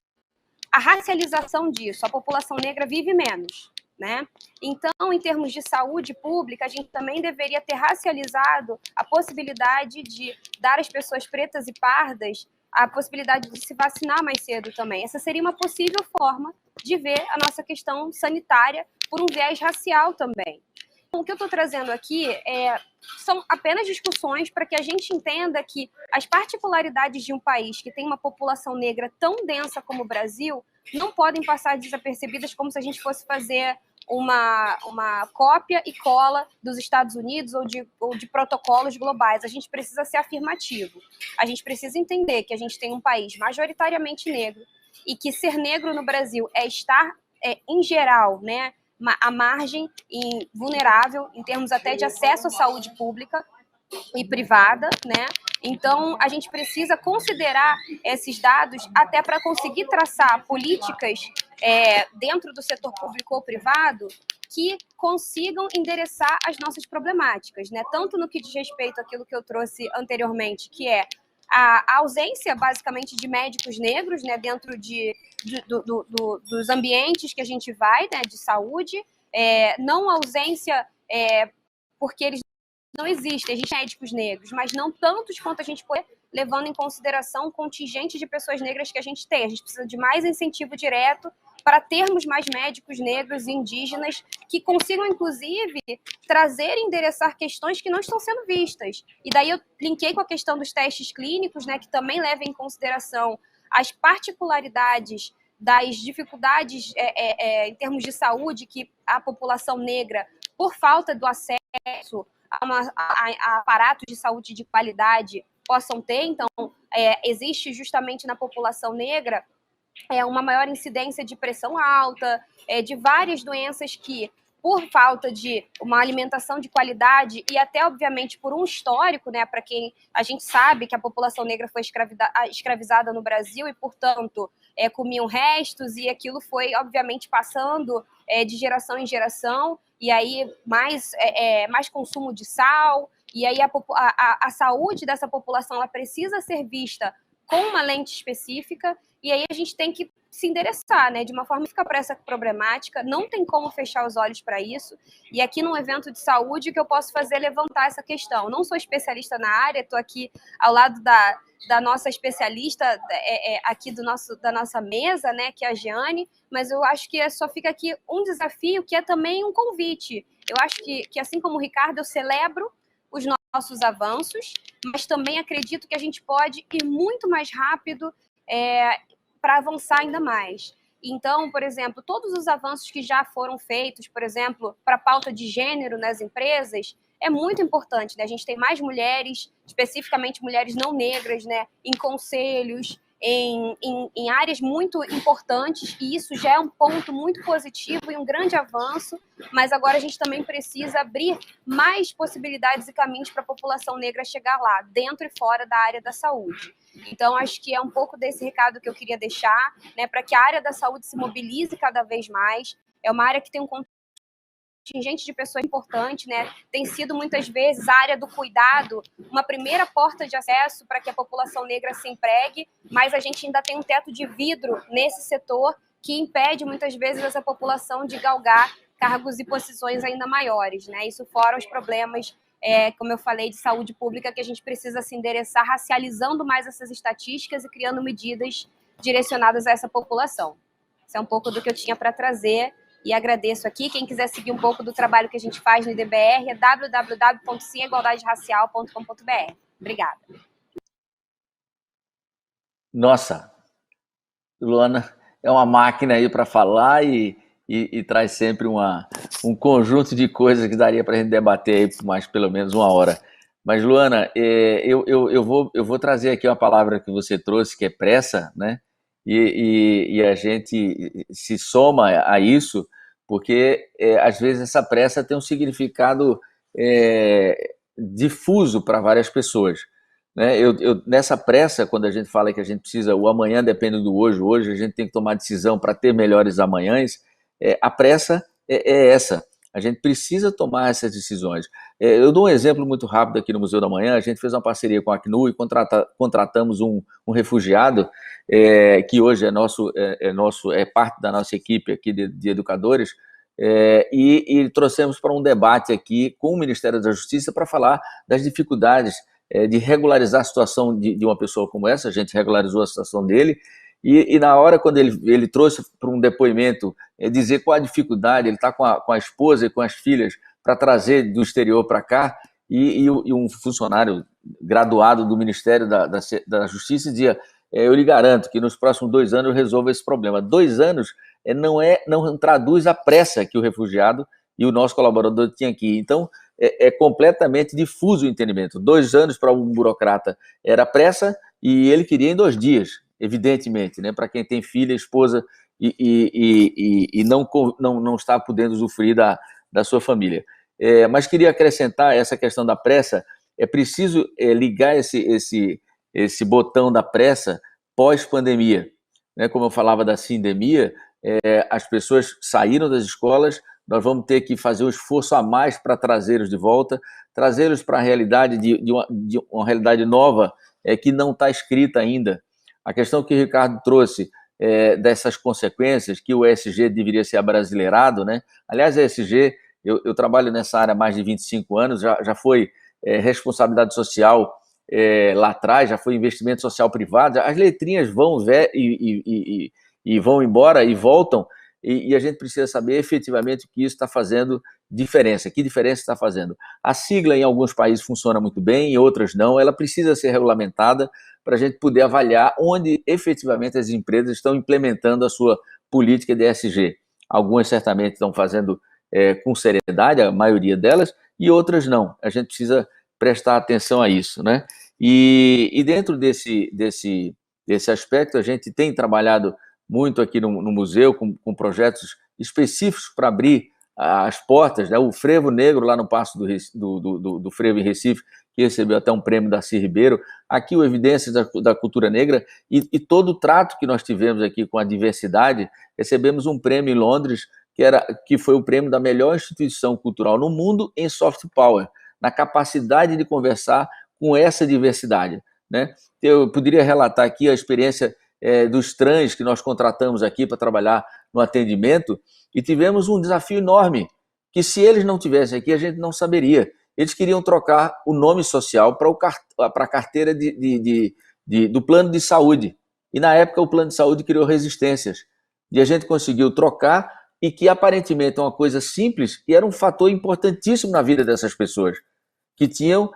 a racialização disso. A população negra vive menos, né? Então, em termos de saúde pública, a gente também deveria ter racializado a possibilidade de dar às pessoas pretas e pardas a possibilidade de se vacinar mais cedo também. Essa seria uma possível forma de ver a nossa questão sanitária por um viés racial também. O que eu estou trazendo aqui são apenas discussões para que a gente entenda que as particularidades de um país que tem uma população negra tão densa como o Brasil não podem passar desapercebidas como se a gente fosse fazer uma cópia e cola dos Estados Unidos ou de protocolos globais. A gente precisa ser afirmativo. A gente precisa entender que a gente tem um país majoritariamente negro e que ser negro no Brasil é estar, em geral, né, à margem e vulnerável em termos até de acesso à saúde pública e privada, né? Então, a gente precisa considerar esses dados até para conseguir traçar políticas dentro do setor público ou privado que consigam endereçar as nossas problemáticas, né? Tanto no que diz respeito àquilo que eu trouxe anteriormente, que é a ausência, basicamente, de médicos negros, né, dentro dos ambientes que a gente vai, né, de saúde, não ausência porque eles não existem, existem médicos negros, mas não tantos quanto a gente pode, levando em consideração o contingente de pessoas negras que a gente tem. A gente precisa de mais incentivo direto para termos mais médicos negros e indígenas que consigam, inclusive, trazer e endereçar questões que não estão sendo vistas. E daí eu linkei com a questão dos testes clínicos, né, que também leva em consideração as particularidades das dificuldades em termos de saúde que a população negra, por falta do acesso a aparatos de saúde de qualidade, possam ter. Então, existe justamente na população negra uma maior incidência de pressão alta, de várias doenças que por falta de uma alimentação de qualidade e até, obviamente, por um histórico, né, para quem a gente sabe que a população negra foi escravizada no Brasil e, portanto, comiam restos, e aquilo foi, obviamente, passando de geração em geração, e aí mais consumo de sal, e aí a saúde dessa população ela precisa ser vista com uma lente específica, e aí a gente tem que se endereçar, né, de uma forma que fica para essa problemática, não tem como fechar os olhos para isso, e aqui num evento de saúde o que eu posso fazer é levantar essa questão. Não sou especialista na área, estou aqui ao lado da nossa especialista aqui da nossa mesa, né, que é a Jeane, mas eu acho que só fica aqui um desafio, que é também um convite. Eu acho que assim como o Ricardo, eu celebro os nossos avanços, mas também acredito que a gente pode ir muito mais rápido para avançar ainda mais. Então, por exemplo, todos os avanços que já foram feitos, por exemplo, para a pauta de gênero nas empresas, é muito importante, né? A gente tem mais mulheres, especificamente mulheres não negras, né, em conselhos, em áreas muito importantes, e isso já é um ponto muito positivo e um grande avanço, mas agora a gente também precisa abrir mais possibilidades e caminhos para a população negra chegar lá, dentro e fora da área da saúde. Então, acho que é um pouco desse recado que eu queria deixar, né, para que a área da saúde se mobilize cada vez mais. É uma área que tem um contingente de pessoas importante, né? Tem sido muitas vezes a área do cuidado uma primeira porta de acesso para que a população negra se empregue, mas a gente ainda tem um teto de vidro nesse setor que impede muitas vezes essa população de galgar cargos e posições ainda maiores, né? Isso fora os problemas, como eu falei, de saúde pública, que a gente precisa se endereçar, racializando mais essas estatísticas e criando medidas direcionadas a essa população. Isso é um pouco do que eu tinha para trazer. E agradeço aqui. Quem quiser seguir um pouco do trabalho que a gente faz no IDBR é www.simigualdaderacial.com.br. Obrigada. Nossa, Luana é uma máquina aí para falar e traz sempre um conjunto de coisas que daria para a gente debater aí por mais pelo menos uma hora. Mas, Luana, eu vou trazer aqui uma palavra que você trouxe, que é pressa, né? E a gente se soma a isso, porque às vezes essa pressa tem um significado difuso para várias pessoas, né? Nessa pressa, quando a gente fala que a gente precisa, o amanhã depende do hoje a gente tem que tomar decisão para ter melhores amanhãs, a pressa é essa. A gente precisa tomar essas decisões. Eu dou um exemplo muito rápido aqui no Museu da Manhã. A gente fez uma parceria com a Acnu e contratamos um refugiado que hoje é parte da nossa equipe aqui de educadores, e trouxemos para um debate aqui com o Ministério da Justiça para falar das dificuldades de regularizar a situação de uma pessoa como essa. A gente regularizou a situação dele, e na hora, quando ele trouxe para um depoimento, dizer qual a dificuldade, ele está com a esposa e com as filhas para trazer do exterior para cá, e um funcionário graduado do Ministério da Justiça dizia: eu lhe garanto que nos próximos 2 anos eu resolvo esse problema. 2 anos não traduz a pressa que o refugiado e o nosso colaborador tinha aqui. Então, é completamente difuso o entendimento. 2 anos para um burocrata era pressa, e ele queria em 2 dias. Evidentemente, né, para quem tem filha, esposa e não está podendo usufruir da sua família. Mas queria acrescentar essa questão da pressa. É preciso ligar esse botão da pressa pós-pandemia, né? Como eu falava da sindemia, as pessoas saíram das escolas, nós vamos ter que fazer um esforço a mais para trazê-los de volta, trazê-los para a realidade de uma realidade nova que não está escrita ainda. A questão que o Ricardo trouxe dessas consequências, que o ESG deveria ser abrasileirado, né? Aliás, a ESG, eu trabalho nessa área há mais de 25 anos, já foi responsabilidade social lá atrás, já foi investimento social privado, as letrinhas vão e vão embora e voltam, e a gente precisa saber efetivamente o que isso está fazendo diferença, que diferença está fazendo. A sigla em alguns países funciona muito bem, em outras não, ela precisa ser regulamentada para a gente poder avaliar onde efetivamente as empresas estão implementando a sua política de ESG. Algumas certamente estão fazendo com seriedade, a maioria delas, e outras não. A gente precisa prestar atenção a isso, né? E dentro desse aspecto, a gente tem trabalhado muito aqui no museu com projetos específicos para abrir as portas, né? O Frevo Negro lá no Paço do Frevo em Recife, que recebeu até um prêmio da Cir Ribeiro, aqui o Evidências da Cultura Negra, e todo o trato que nós tivemos aqui com a diversidade, recebemos um prêmio em Londres, que foi o prêmio da melhor instituição cultural no mundo em soft power, na capacidade de conversar com essa diversidade, né? Eu poderia relatar aqui a experiência dos trans que nós contratamos aqui para trabalhar no atendimento, e tivemos um desafio enorme, que se eles não tivessem aqui, a gente não saberia. Eles queriam trocar o nome social para a carteira do plano de saúde. E na época o plano de saúde criou resistências. E a gente conseguiu trocar, e que aparentemente é uma coisa simples, e era um fator importantíssimo na vida dessas pessoas, que tinham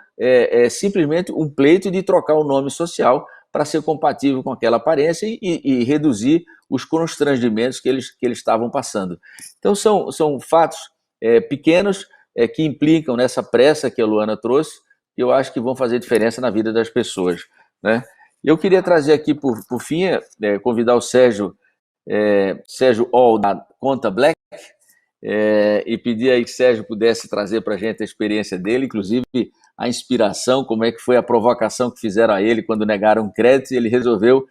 simplesmente um pleito de trocar o nome social para ser compatível com aquela aparência e reduzir os constrangimentos que eles estavam passando. Então são fatos pequenos que implicam nessa pressa que a Luana trouxe, que eu acho que vão fazer diferença na vida das pessoas, né? Eu queria trazer aqui, por fim, convidar o Sérgio All, da Conta Black, e pedir aí que o Sérgio pudesse trazer para a gente a experiência dele, inclusive a inspiração, como é que foi a provocação que fizeram a ele quando negaram crédito, e ele resolveu,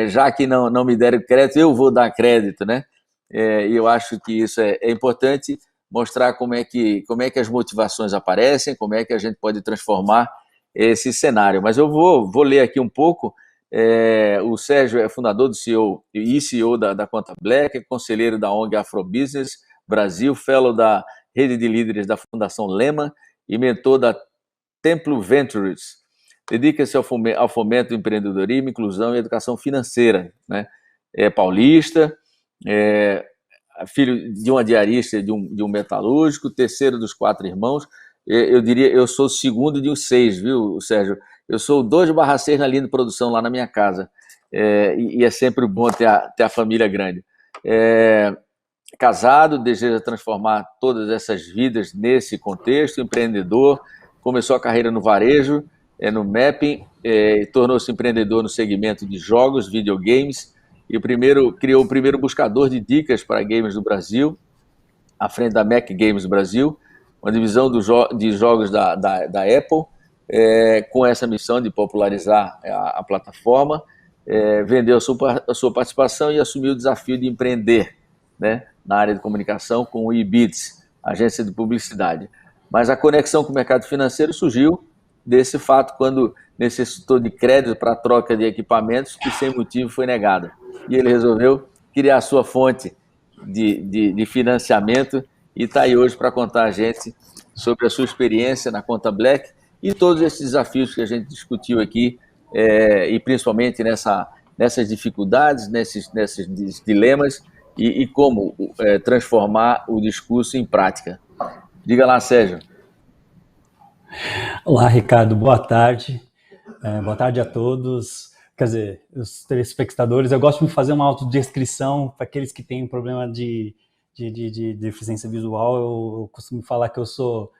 já que não me deram crédito, eu vou dar crédito, né? E eu acho que isso é importante, mostrar como é que as motivações aparecem, como é que a gente pode transformar esse cenário. Mas eu vou ler aqui um pouco. O Sérgio é fundador do CEO da Conta Black, é conselheiro da ONG Afrobusiness Brasil, fellow da Rede de Líderes da Fundação Lehman e mentor da Templo Ventures. Dedica-se ao fomento do empreendedorismo, inclusão e educação financeira, né? É paulista, filho de uma diarista e de um metalúrgico, terceiro dos 4 irmãos. Eu diria, eu sou o segundo de uns 6, viu, Sérgio? Eu sou o 2/6 na linha de produção lá na minha casa. E é sempre bom ter a família grande. Casado, deseja transformar todas essas vidas nesse contexto, empreendedor, começou a carreira no varejo, no mapping, tornou-se empreendedor no segmento de jogos, videogames, e criou o primeiro buscador de dicas para games do Brasil, à frente da Mac Games Brasil, uma divisão de jogos da Apple, com essa missão de popularizar a plataforma, vendeu a sua participação e assumiu o desafio de empreender, né, na área de comunicação com o eBits, agência de publicidade. Mas a conexão com o mercado financeiro surgiu desse fato quando necessitou de crédito para a troca de equipamentos que sem motivo foi negada. E ele resolveu criar a sua fonte de financiamento e está aí hoje para contar a gente sobre a sua experiência na Conta Black e todos esses desafios que a gente discutiu aqui, e principalmente nessas dificuldades, nesses dilemas, e como transformar o discurso em prática. Diga lá, Sérgio. Olá, Ricardo, boa tarde. Boa tarde a todos. Quer dizer, os telespectadores, eu gosto de fazer uma autodescrição para aqueles que têm um problema de deficiência visual. Eu costumo falar que eu sou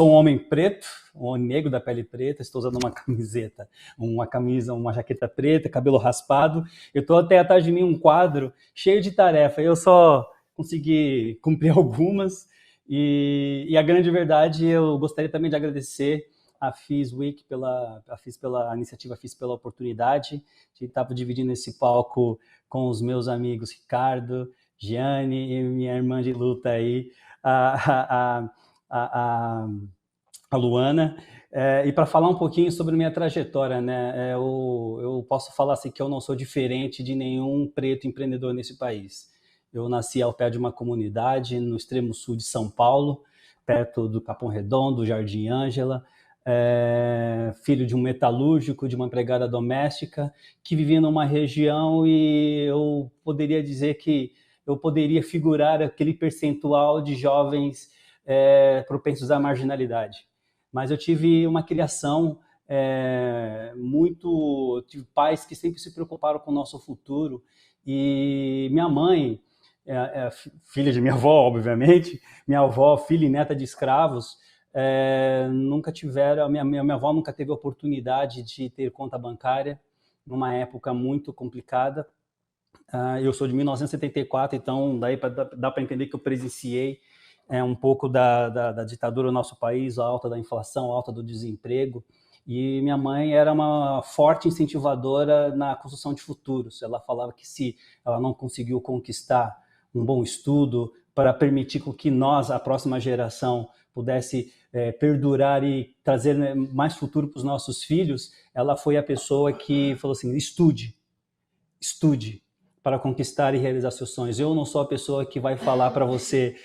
um homem preto, um homem negro da pele preta, estou usando uma camiseta, uma jaqueta preta, cabelo raspado. Eu estou até atrás de mim um quadro cheio de tarefa. Eu só consegui cumprir algumas. E a grande verdade, eu gostaria também de agradecer a FIS pela iniciativa, FIS pela oportunidade de estar dividindo esse palco com os meus amigos Ricardo, Gianni e minha irmã de luta aí, a Luana, e para falar um pouquinho sobre minha trajetória, né? Eu posso falar assim que eu não sou diferente de nenhum preto empreendedor nesse país. Eu nasci ao pé de uma comunidade no extremo sul de São Paulo, perto do Capão Redondo, Jardim Ângela, filho de um metalúrgico, de uma empregada doméstica, que vivia numa região, e eu poderia dizer que eu poderia figurar aquele percentual de jovens propensos à marginalidade. Mas eu tive uma criação tive pais que sempre se preocuparam com o nosso futuro, e minha mãe, filha de minha avó, obviamente, minha avó, filha e neta de escravos, nunca tiveram, minha avó nunca teve a oportunidade de ter conta bancária, numa época muito complicada. Eu sou de 1974, então dá para entender que eu presenciei um pouco da ditadura no nosso país, a alta da inflação, a alta do desemprego. E minha mãe era uma forte incentivadora na construção de futuros. Ela falava que se ela não conseguiu conquistar um bom estudo para permitir que nós, a próxima geração, pudesse perdurar e trazer mais futuro para os nossos filhos, ela foi a pessoa que falou assim, estude para conquistar e realizar seus sonhos. Eu não sou a pessoa que vai falar para você,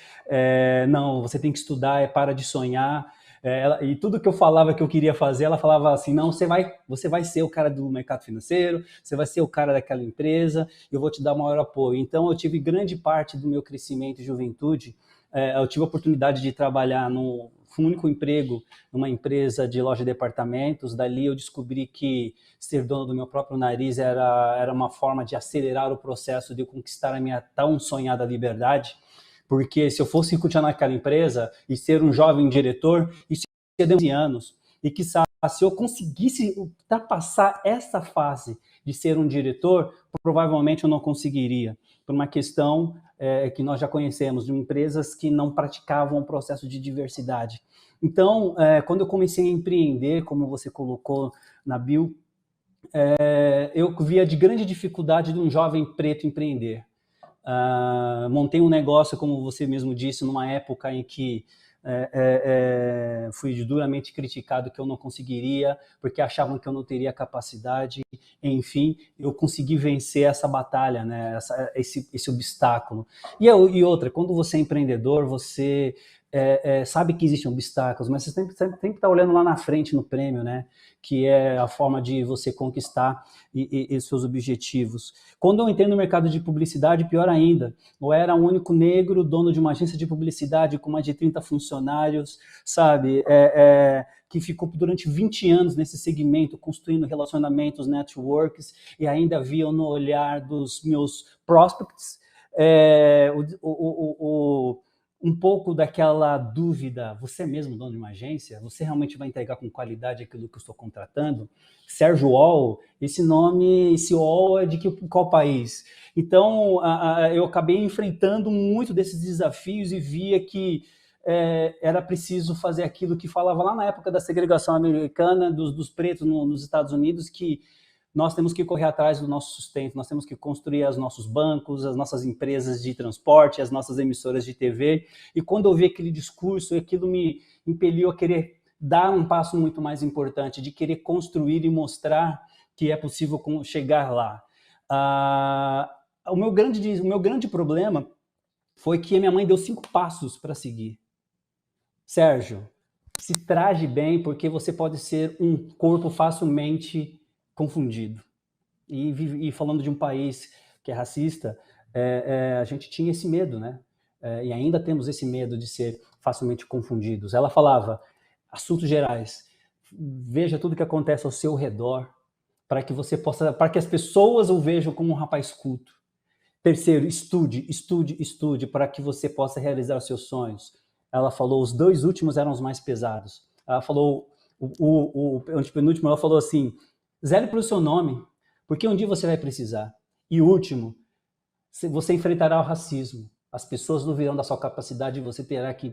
não, você tem que estudar, para de sonhar. E tudo que eu falava que eu queria fazer, ela falava assim, não, você vai ser o cara do mercado financeiro, você vai ser o cara daquela empresa, eu vou te dar maior apoio. Então, eu tive grande parte do meu crescimento e juventude, eu tive a oportunidade de trabalhar num único emprego, numa empresa de loja de departamentos. Dali eu descobri que ser dono do meu próprio nariz era uma forma de acelerar o processo de eu conquistar a minha tão sonhada liberdade, porque se eu fosse continuar naquela empresa e ser um jovem diretor, isso ia demorar 11 anos, e que se eu conseguisse ultrapassar essa fase de ser um diretor, provavelmente eu não conseguiria, por uma questão que nós já conhecemos, de empresas que não praticavam o processo de diversidade. Então, quando eu comecei a empreender, como você colocou na bio, eu via de grande dificuldade de um jovem preto empreender. Montei um negócio, como você mesmo disse, numa época em que fui duramente criticado que eu não conseguiria, porque achavam que eu não teria capacidade. Enfim, eu consegui vencer essa batalha, né? esse obstáculo. E outra, quando você é empreendedor, você sabe que existem obstáculos, mas você tem que estar olhando lá na frente no prêmio, né? Que é a forma de você conquistar e seus objetivos. Quando eu entrei no mercado de publicidade, pior ainda, eu era o único negro dono de uma agência de publicidade com mais de 30 funcionários, sabe? Que ficou durante 20 anos nesse segmento, construindo relacionamentos, networks, e ainda viam no olhar dos meus prospects um pouco daquela dúvida, você é mesmo dono de uma agência? Você realmente vai entregar com qualidade aquilo que eu estou contratando? Sérgio Ol, esse nome, esse Ol é de qual país? Então, eu acabei enfrentando muito desses desafios e via que era preciso fazer aquilo que falava lá na época da segregação americana, dos pretos nos Estados Unidos, que nós temos que correr atrás do nosso sustento, nós temos que construir os nossos bancos, as nossas empresas de transporte, as nossas emissoras de TV. E quando eu vi aquele discurso, aquilo me impeliu a querer dar um passo muito mais importante, de querer construir e mostrar que é possível chegar lá. O meu grande problema foi que a minha mãe deu 5 passos para seguir. Sérgio, se traje bem, porque você pode ser um corpo facilmente confundido. E falando de um país que é racista, a gente tinha esse medo, né? E ainda temos esse medo de ser facilmente confundidos. Ela falava, assuntos gerais, veja tudo que acontece ao seu redor, para que as pessoas o vejam como um rapaz culto. Terceiro, estude, para que você possa realizar os seus sonhos. Ela falou, os 2 últimos eram os mais pesados. Ela falou, o penúltimo, ela falou assim, zele pelo seu nome, porque um dia você vai precisar. E o último, você enfrentará o racismo. As pessoas duvidarão da sua capacidade e você terá que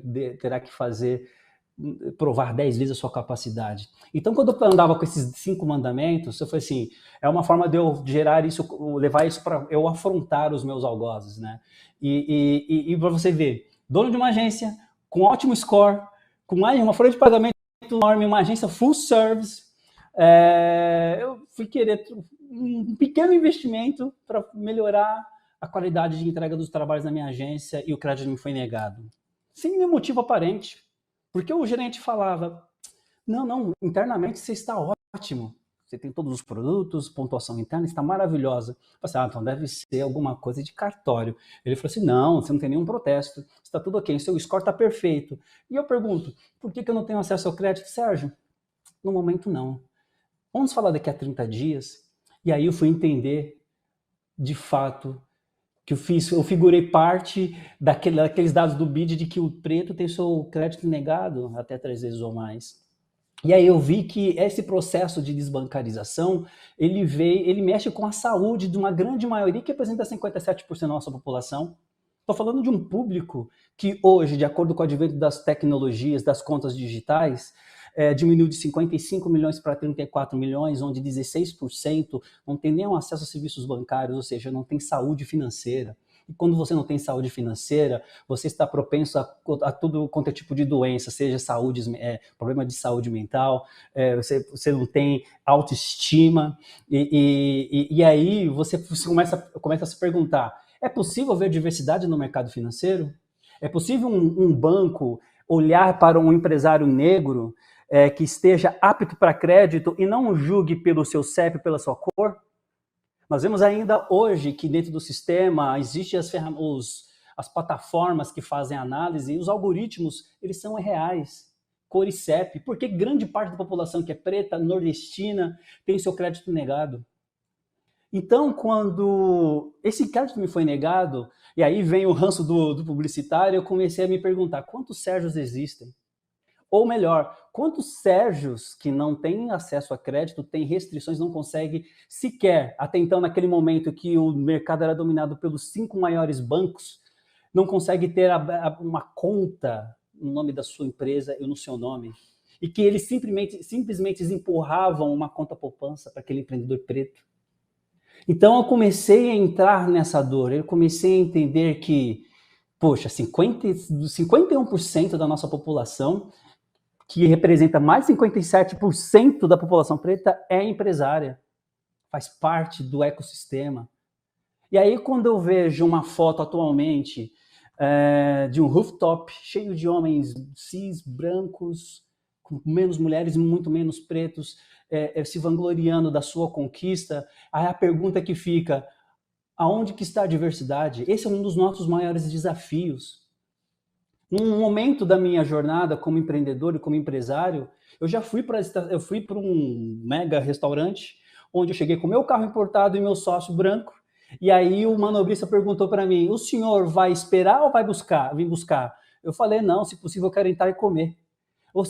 provar 10 vezes a sua capacidade. Então, quando eu andava com esses 5 mandamentos, eu falei assim, é uma forma de eu gerar isso, levar isso para eu afrontar os meus algozes, né? E para você ver, dono de uma agência, com ótimo score, com uma folha de pagamento enorme, uma agência full service, eu fui querer um pequeno investimento para melhorar a qualidade de entrega dos trabalhos na minha agência e o crédito me foi negado. Sem nenhum motivo aparente. Porque o gerente falava, não, internamente você está ótimo. Você tem todos os produtos, pontuação interna está maravilhosa. Eu falei assim, então deve ser alguma coisa de cartório. Ele falou assim, não, você não tem nenhum protesto, está tudo ok, seu score está perfeito. E eu pergunto, por que eu não tenho acesso ao crédito? Sérgio, no momento não. Vamos falar daqui a 30 dias. E aí eu fui entender, de fato, que eu figurei parte daqueles dados do BID de que o preto tem seu crédito negado até 3 vezes ou mais. E aí eu vi que esse processo de desbancarização, ele mexe com a saúde de uma grande maioria, que representa 57% da nossa população, Estou falando de um público que hoje, de acordo com o advento das tecnologias, das contas digitais, diminuiu de 55 milhões para 34 milhões, onde 16% não tem nenhum acesso a serviços bancários, ou seja, não tem saúde financeira. E quando você não tem saúde financeira, você está propenso a todo quanto é tipo de doença, seja problema de saúde mental, você não tem autoestima, e aí você começa a se perguntar, é possível ver diversidade no mercado financeiro? É possível um banco olhar para um empresário negro que esteja apto para crédito e não o julgue pelo seu CEP, pela sua cor? Nós vemos ainda hoje que dentro do sistema existem as plataformas que fazem análise e os algoritmos, eles são irreais, cor e CEP, porque grande parte da população que é preta, nordestina, tem seu crédito negado. Então, quando esse crédito me foi negado, e aí vem o ranço do publicitário, eu comecei a me perguntar, quantos Sérgios existem? Ou melhor, quantos Sérgios que não têm acesso a crédito, têm restrições, não conseguem sequer, até então naquele momento que o mercado era dominado pelos 5 maiores bancos, não consegue ter uma conta no nome da sua empresa e no seu nome, e que eles simplesmente empurravam uma conta poupança para aquele empreendedor preto. Então eu comecei a entrar nessa dor, eu comecei a entender que, poxa, 51% da nossa população, que representa mais de 57% da população preta, é empresária, faz parte do ecossistema. E aí quando eu vejo uma foto atualmente de um rooftop cheio de homens cis, brancos, com menos mulheres e muito menos pretos, se vangloriando da sua conquista, aí a pergunta que fica, aonde que está a diversidade? Esse é um dos nossos maiores desafios. Num momento da minha jornada como empreendedor e como empresário, eu fui para um mega restaurante, onde eu cheguei com meu carro importado e meu sócio branco, e aí o manobrista perguntou para mim, o senhor vai esperar ou vai vir buscar? Eu falei, não, se possível eu quero entrar e comer.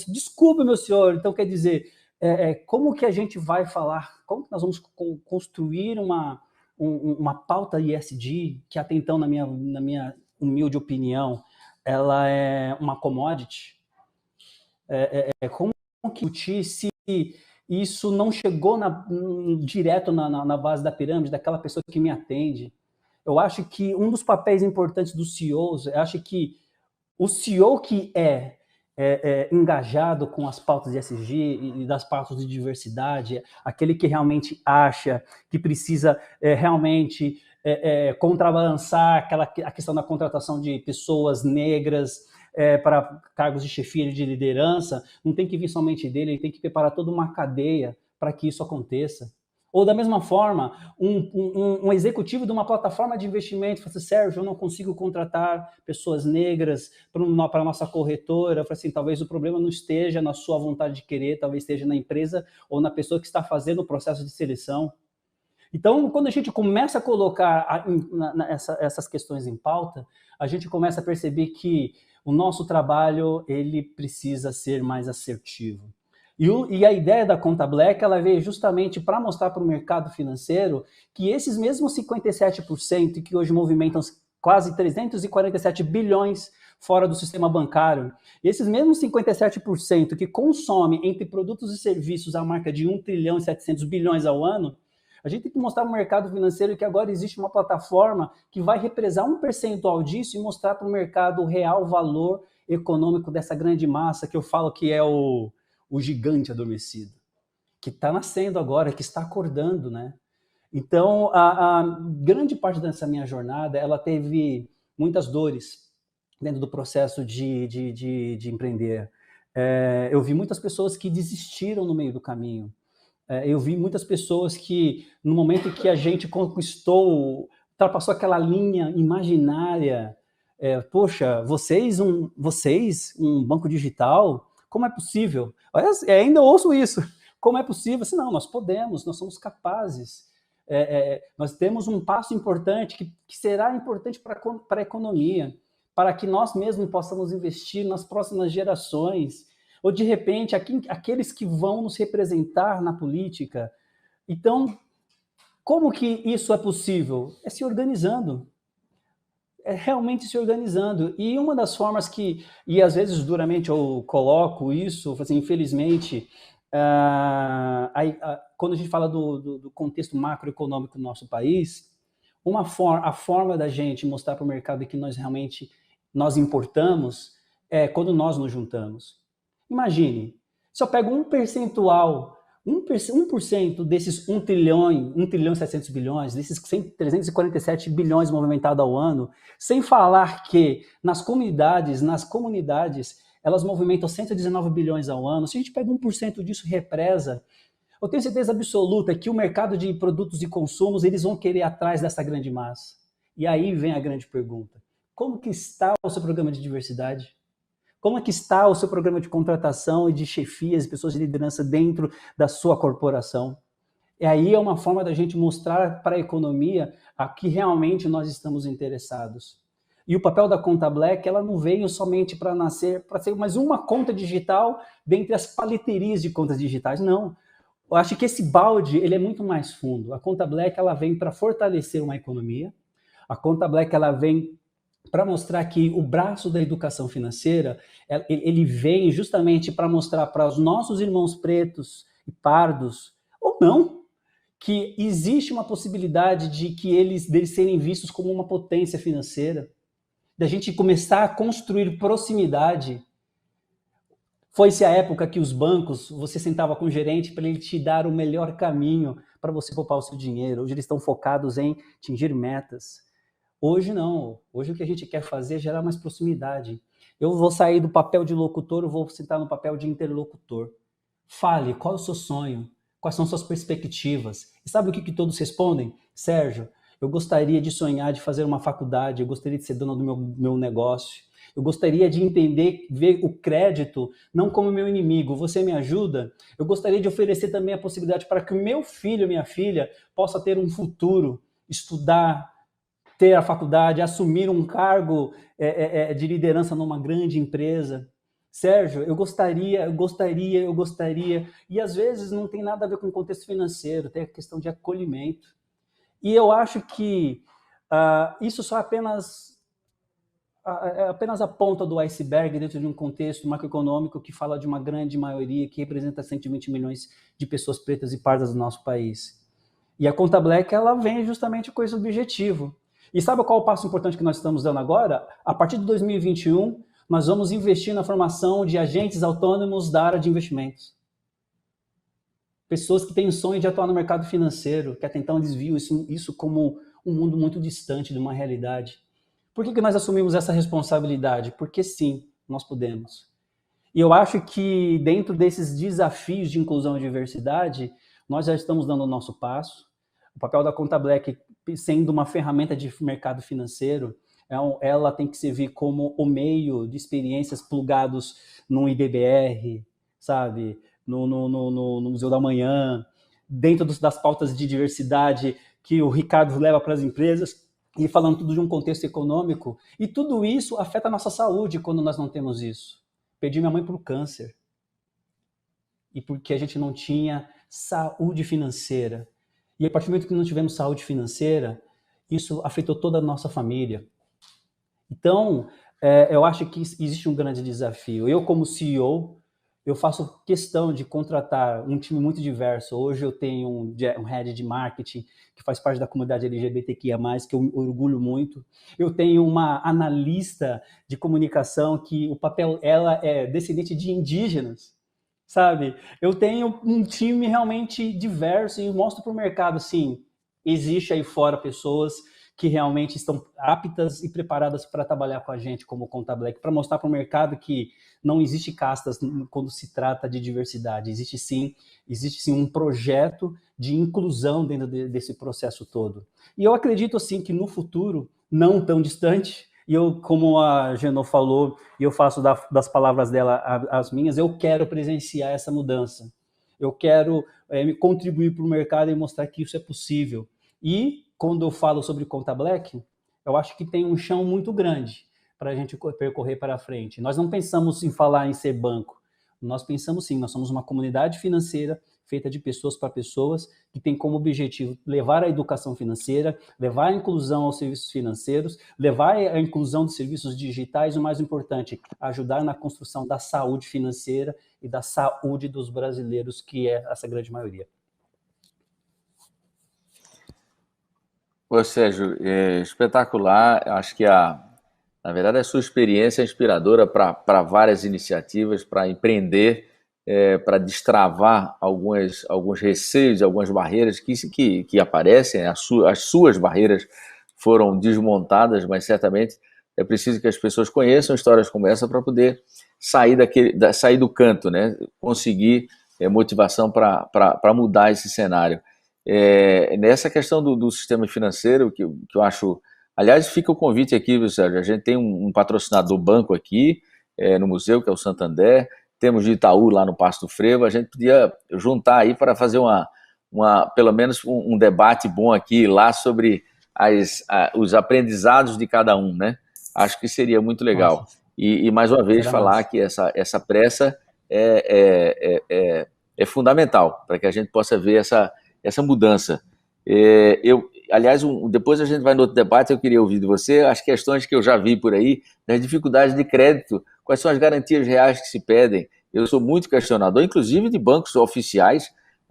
Desculpa, meu senhor, então quer dizer, como que a gente vai falar, como que nós vamos construir uma pauta ESG, que até então, na minha humilde opinião, ela é uma commodity, como que discutir se isso não chegou direto na base da pirâmide, daquela pessoa que me atende? Eu acho que um dos papéis importantes dos CEOs, eu acho que o CEO que é engajado com as pautas de ESG e das pautas de diversidade, aquele que realmente acha que precisa realmente contrabalançar a questão da contratação de pessoas negras para cargos de chefia e de liderança, não tem que vir somente dele, ele tem que preparar toda uma cadeia para que isso aconteça. Ou da mesma forma, um executivo de uma plataforma de investimento fala assim, Sérgio, eu não consigo contratar pessoas negras para a nossa corretora. Eu falo assim, talvez o problema não esteja na sua vontade de querer, talvez esteja na empresa ou na pessoa que está fazendo o processo de seleção. Então, quando a gente começa a colocar essas questões em pauta, a gente começa a perceber que o nosso trabalho ele precisa ser mais assertivo. E a ideia da Conta Black, ela veio justamente para mostrar para o mercado financeiro que esses mesmos 57% que hoje movimentam quase 347 bilhões fora do sistema bancário, esses mesmos 57% que consomem entre produtos e serviços a marca de 1 trilhão e 700 bilhões ao ano, a gente tem que mostrar para o mercado financeiro que agora existe uma plataforma que vai represar um percentual disso e mostrar para o mercado o real valor econômico dessa grande massa que eu falo que é o gigante adormecido, que está nascendo agora, que está acordando, né? Então, a grande parte dessa minha jornada, ela teve muitas dores dentro do processo de empreender. Eu vi muitas pessoas que desistiram no meio do caminho. Eu vi muitas pessoas que, no momento que a gente conquistou, ultrapassou aquela linha imaginária, poxa, vocês, um banco digital, como é possível? Ainda ouço isso. Como é possível? Assim, não, nós podemos, nós somos capazes. Nós temos um passo importante que será importante para a economia, para que nós mesmos possamos investir nas próximas gerações, ou de repente aqueles que vão nos representar na política. Então, como que isso é possível? É se organizando. realmente se organizando. E uma das formas que, e às vezes duramente eu coloco isso, assim, infelizmente, quando a gente fala do contexto macroeconômico do nosso país, a forma da gente mostrar para o mercado que nós importamos é quando nós nos juntamos. Imagine, se eu pego um percentual, 1% desses 1 trilhão e 700 bilhões, desses 347 bilhões movimentados ao ano, sem falar que nas comunidades, elas movimentam 119 bilhões ao ano. Se a gente pega 1% disso, represa, eu tenho certeza absoluta que o mercado de produtos e consumos, eles vão querer ir atrás dessa grande massa. E aí vem a grande pergunta. Como que está o seu programa de diversidade? Como é que está o seu programa de contratação e de chefias e pessoas de liderança dentro da sua corporação? E aí é uma forma da gente mostrar para a economia a que realmente nós estamos interessados. E o papel da Conta Black, ela não veio somente para ser mais uma conta digital dentre as paleterias de contas digitais, não. Eu acho que esse balde, ele é muito mais fundo. A Conta Black, ela vem para fortalecer uma economia. A Conta Black, ela vem para mostrar que o braço da educação financeira, ele vem justamente para mostrar para os nossos irmãos pretos e pardos, ou não, que existe uma possibilidade de que deles serem vistos como uma potência financeira, da gente começar a construir proximidade. Foi-se a época que os bancos, você sentava com o gerente para ele te dar o melhor caminho para você poupar o seu dinheiro. Hoje eles estão focados em atingir metas. Hoje não. Hoje o que a gente quer fazer é gerar mais proximidade. Eu vou sair do papel de locutor, eu vou sentar no papel de interlocutor. Fale, qual é o seu sonho? Quais são suas perspectivas? E sabe o que todos respondem? Sérgio, eu gostaria de sonhar, de fazer uma faculdade, eu gostaria de ser dono do meu negócio, eu gostaria de entender, ver o crédito não como meu inimigo, você me ajuda? Eu gostaria de oferecer também a possibilidade para que o meu filho, minha filha, possa ter um futuro, estudar, ter a faculdade, assumir um cargo de liderança numa grande empresa. Sérgio, eu gostaria, e às vezes não tem nada a ver com o contexto financeiro, tem a questão de acolhimento. E eu acho que isso só é apenas a ponta do iceberg dentro de um contexto macroeconômico que fala de uma grande maioria que representa 120 milhões de pessoas pretas e pardas do nosso país. E a Conta Black, ela vem justamente com esse objetivo. E sabe qual é o passo importante que nós estamos dando agora? A partir de 2021, nós vamos investir na formação de agentes autônomos da área de investimentos. Pessoas que têm o sonho de atuar no mercado financeiro, que até então eles viam isso como um mundo muito distante de uma realidade. Por que nós assumimos essa responsabilidade? Porque sim, nós podemos. E eu acho que dentro desses desafios de inclusão e diversidade, nós já estamos dando o nosso passo. O papel da Conta Black, sendo uma ferramenta de mercado financeiro, ela tem que servir como o meio de experiências plugados no IBBR, sabe? No Museu da Manhã, dentro das pautas de diversidade que o Ricardo leva para as empresas, e falando tudo de um contexto econômico. E tudo isso afeta a nossa saúde quando nós não temos isso. Perdi minha mãe por câncer. E porque a gente não tinha saúde financeira. E a partir do momento que não tivemos saúde financeira, isso afetou toda a nossa família. Então, eu acho que existe um grande desafio. Eu, como CEO, eu faço questão de contratar um time muito diverso. Hoje eu tenho um head de marketing que faz parte da comunidade LGBTQIA+, que eu orgulho muito. Eu tenho uma analista de comunicação que o papel ela é descendente de indígenas, sabe? Eu tenho um time realmente diverso e mostro para o mercado, assim, existe aí fora pessoas que realmente estão aptas e preparadas para trabalhar com a gente como Conta Black, para mostrar para o mercado que não existe castas quando se trata de diversidade, existe sim um projeto de inclusão dentro desse processo todo. E eu acredito assim que no futuro, não tão distante, e eu, como a Genô falou, e eu faço das palavras dela as minhas, eu quero presenciar essa mudança. Eu quero contribuir para o mercado e mostrar que isso é possível. E quando eu falo sobre Conta Black, eu acho que tem um chão muito grande para a gente percorrer para frente. Nós não pensamos em falar em ser banco, nós pensamos sim, nós somos uma comunidade financeira feita de pessoas para pessoas, que tem como objetivo levar a educação financeira, levar a inclusão aos serviços financeiros, levar a inclusão dos serviços digitais e, o mais importante, ajudar na construção da saúde financeira e da saúde dos brasileiros, que é essa grande maioria. Ô, Sérgio, espetacular. Acho que, na verdade, a sua experiência é inspiradora para várias iniciativas, para empreender, para destravar alguns receios, algumas barreiras que aparecem. As suas barreiras foram desmontadas, mas certamente é preciso que as pessoas conheçam histórias como essa para poder sair do canto, né? Conseguir motivação para mudar esse cenário. Nessa questão do sistema financeiro, que eu acho... Aliás, fica o convite aqui, viu, Sérgio? A gente tem um patrocinador banco aqui, no museu, que é o Santander. Temos de Itaú lá no Pasto Frevo. A gente podia juntar aí para fazer pelo menos um debate bom aqui lá sobre os aprendizados de cada um, né? Acho que seria muito legal. E mais uma vez, falar que essa pressa é fundamental para que a gente possa ver essa mudança. Aliás, depois a gente vai no outro debate, eu queria ouvir de você as questões que eu já vi por aí, das dificuldades de crédito, quais são as garantias reais que se pedem. Eu sou muito questionador, inclusive de bancos oficiais,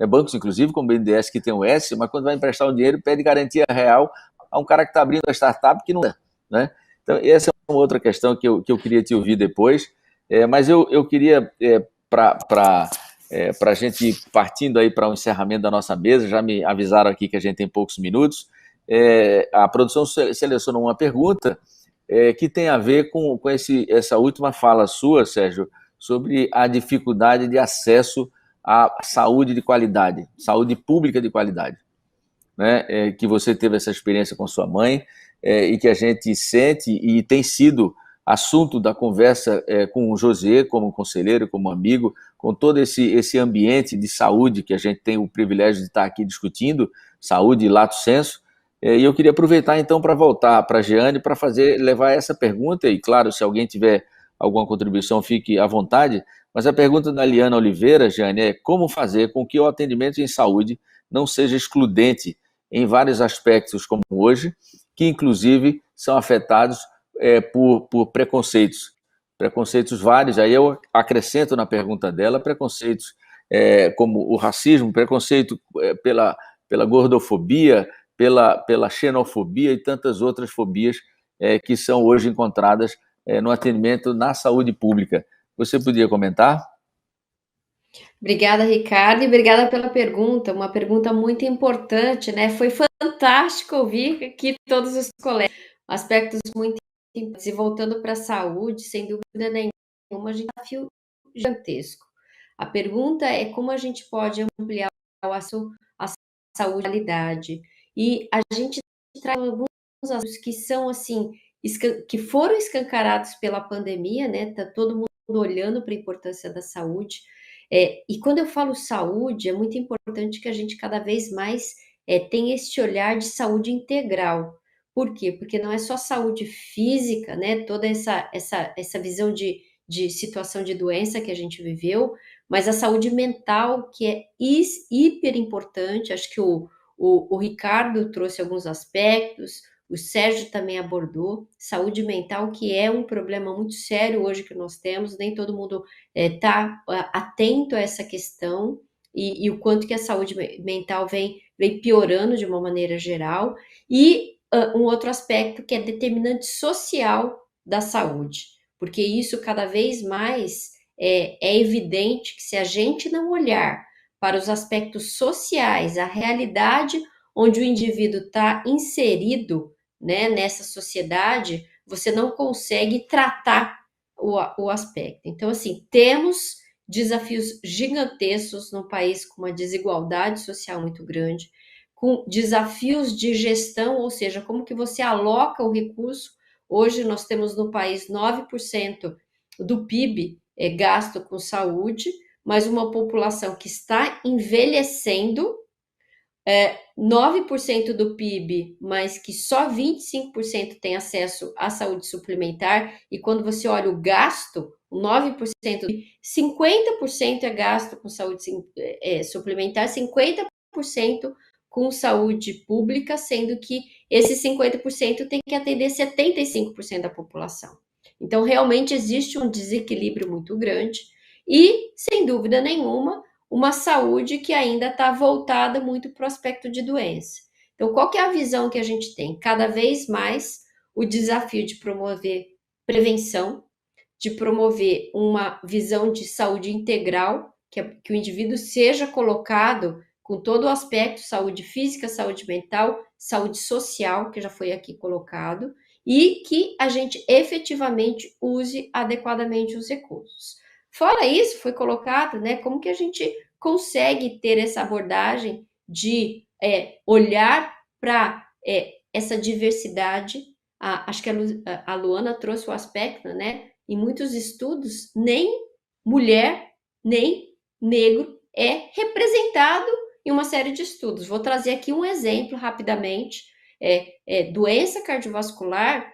bancos inclusive como o BNDES, que tem o S, mas quando vai emprestar um dinheiro, pede garantia real a um cara que está abrindo a startup que não dá, né? Então, essa é uma outra questão que eu queria te ouvir depois, mas eu queria, para a gente ir partindo aí para o encerramento da nossa mesa, já me avisaram aqui que a gente tem poucos minutos, a produção selecionou uma pergunta que tem a ver com essa última fala sua, Sérgio, sobre a dificuldade de acesso à saúde de qualidade, saúde pública de qualidade, né? Que você teve essa experiência com sua mãe, e que a gente sente e tem sido assunto da conversa com o José, como conselheiro, como amigo, com todo esse ambiente de saúde que a gente tem o privilégio de estar aqui discutindo, saúde e lato sensu. E eu queria aproveitar então para voltar para a Jeane para levar essa pergunta, e claro, se alguém tiver alguma contribuição, fique à vontade, mas a pergunta da Liana Oliveira, Jeane, é como fazer com que o atendimento em saúde não seja excludente em vários aspectos como hoje, que inclusive são afetados por preconceitos vários. Aí eu acrescento na pergunta dela preconceitos como o racismo, preconceito pela gordofobia, pela xenofobia e tantas outras fobias que são hoje encontradas no atendimento na saúde pública. Você podia comentar? Obrigada, Ricardo, e obrigada pela pergunta, uma pergunta muito importante, né? Foi fantástico ouvir aqui todos os colegas, aspectos muito importantes. E voltando para a saúde, sem dúvida nenhuma, a gente tem um desafio gigantesco. A pergunta é como a gente pode ampliar a saúde e qualidade. E a gente traz alguns assuntos que são, assim, que foram escancarados pela pandemia, né? Tá todo mundo olhando para a importância da saúde. E quando eu falo saúde, é muito importante que a gente cada vez mais tenha esse olhar de saúde integral. Por quê? Porque não é só saúde física, né? Toda essa visão de situação de doença que a gente viveu, mas a saúde mental, que é hiper importante. Acho que o Ricardo trouxe alguns aspectos, o Sérgio também abordou, saúde mental, que é um problema muito sério hoje que nós temos, nem todo mundo está atento a essa questão, e o quanto que a saúde mental vem piorando de uma maneira geral, e um outro aspecto que é determinante social da saúde, porque isso cada vez mais é evidente que se a gente não olhar para os aspectos sociais, a realidade onde o indivíduo está inserido, né, nessa sociedade, você não consegue tratar o aspecto. Então, assim, temos desafios gigantescos no país com uma desigualdade social muito grande, com desafios de gestão, ou seja, como que você aloca o recurso. Hoje nós temos no país 9% do PIB gasto com saúde, mas uma população que está envelhecendo, 9% do PIB, mas que só 25% tem acesso à saúde suplementar, e quando você olha o gasto, 9%, 50% é gasto com saúde suplementar, 50% com saúde pública, sendo que esses 50% tem que atender 75% da população. Então, realmente existe um desequilíbrio muito grande e, sem dúvida nenhuma, uma saúde que ainda está voltada muito para o aspecto de doença. Então, qual que é a visão que a gente tem? Cada vez mais o desafio de promover prevenção, de promover uma visão de saúde integral, que o indivíduo seja colocado com todo o aspecto, saúde física, saúde mental, saúde social, que já foi aqui colocado, e que a gente efetivamente use adequadamente os recursos. Fora isso, foi colocado, né, como que a gente consegue ter essa abordagem de olhar para essa diversidade. Acho que a Luana trouxe o aspecto, né, em muitos estudos, nem mulher, nem negro é representado em uma série de estudos. Vou trazer aqui um exemplo rapidamente. Doença cardiovascular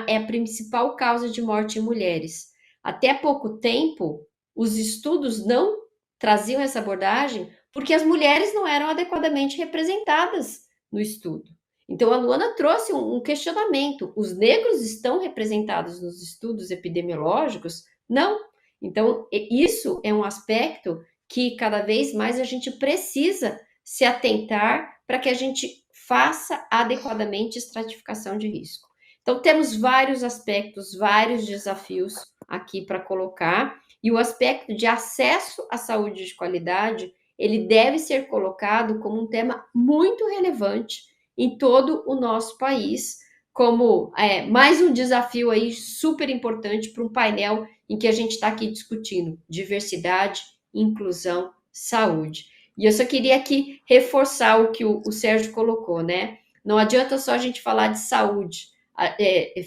é a principal causa de morte em mulheres. Até pouco tempo, os estudos não traziam essa abordagem porque as mulheres não eram adequadamente representadas no estudo. Então, a Luana trouxe um questionamento. Os negros estão representados nos estudos epidemiológicos? Não. Então, isso é um aspecto que cada vez mais a gente precisa se atentar para que a gente faça adequadamente estratificação de risco. Então, temos vários aspectos, vários desafios aqui para colocar, e o aspecto de acesso à saúde de qualidade, ele deve ser colocado como um tema muito relevante em todo o nosso país, como mais um desafio aí super importante para um painel em que a gente está aqui discutindo diversidade, inclusão, saúde. E eu só queria aqui reforçar o que o Sérgio colocou, né? Não adianta só a gente falar de saúde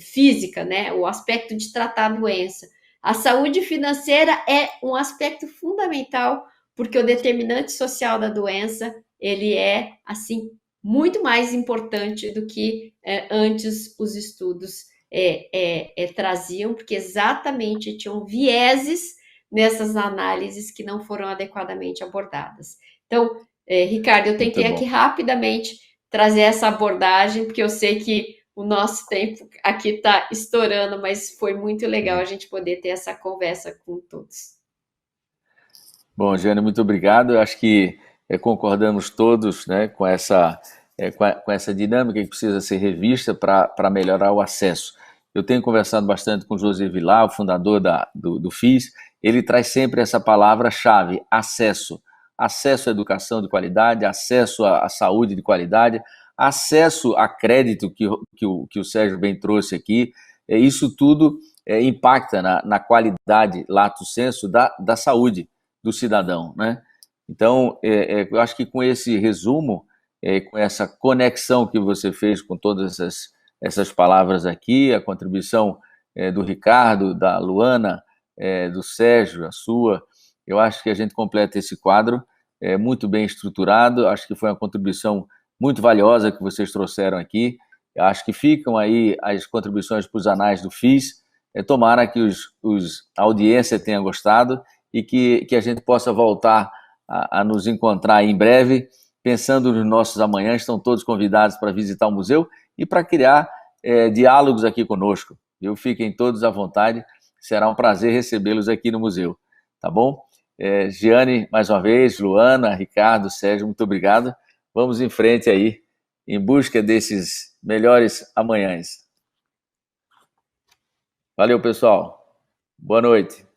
física, né? O aspecto de tratar a doença. A saúde financeira é um aspecto fundamental, porque o determinante social da doença, ele é, assim, muito mais importante do que antes os estudos traziam, porque exatamente tinham vieses nessas análises que não foram adequadamente abordadas. Então, Ricardo, eu tentei aqui rapidamente trazer essa abordagem, porque eu sei que o nosso tempo aqui está estourando, mas foi muito legal a gente poder ter essa conversa com todos. Bom, Jane, muito obrigado. Eu acho que concordamos todos, né, com essa dinâmica que precisa ser revista para melhorar o acesso. Eu tenho conversado bastante com o José Vilar, o fundador do FIS. Ele traz sempre essa palavra-chave, acesso. Acesso à educação de qualidade, acesso à saúde de qualidade, acesso a crédito que o Sérgio bem trouxe aqui. Isso tudo impacta na qualidade, lato sensu, da saúde do cidadão, né? Então, eu acho que com esse resumo, com essa conexão que você fez com todas essas palavras aqui, a contribuição do Ricardo, da Luana, do Sérgio, a sua, eu acho que a gente completa esse quadro muito bem estruturado. Acho que foi uma contribuição muito valiosa que vocês trouxeram aqui. Eu acho que ficam aí as contribuições para os anais do FIS. Tomara que a audiência tenha gostado e que a gente possa voltar a nos encontrar em breve, pensando nos nossos amanhãs. Estão todos convidados para visitar o museu e para criar diálogos aqui conosco. Fiquem todos à vontade, será um prazer recebê-los aqui no museu, tá bom? Giane, mais uma vez, Luana, Ricardo, Sérgio, muito obrigado. Vamos em frente aí, em busca desses melhores amanhãs. Valeu, pessoal. Boa noite.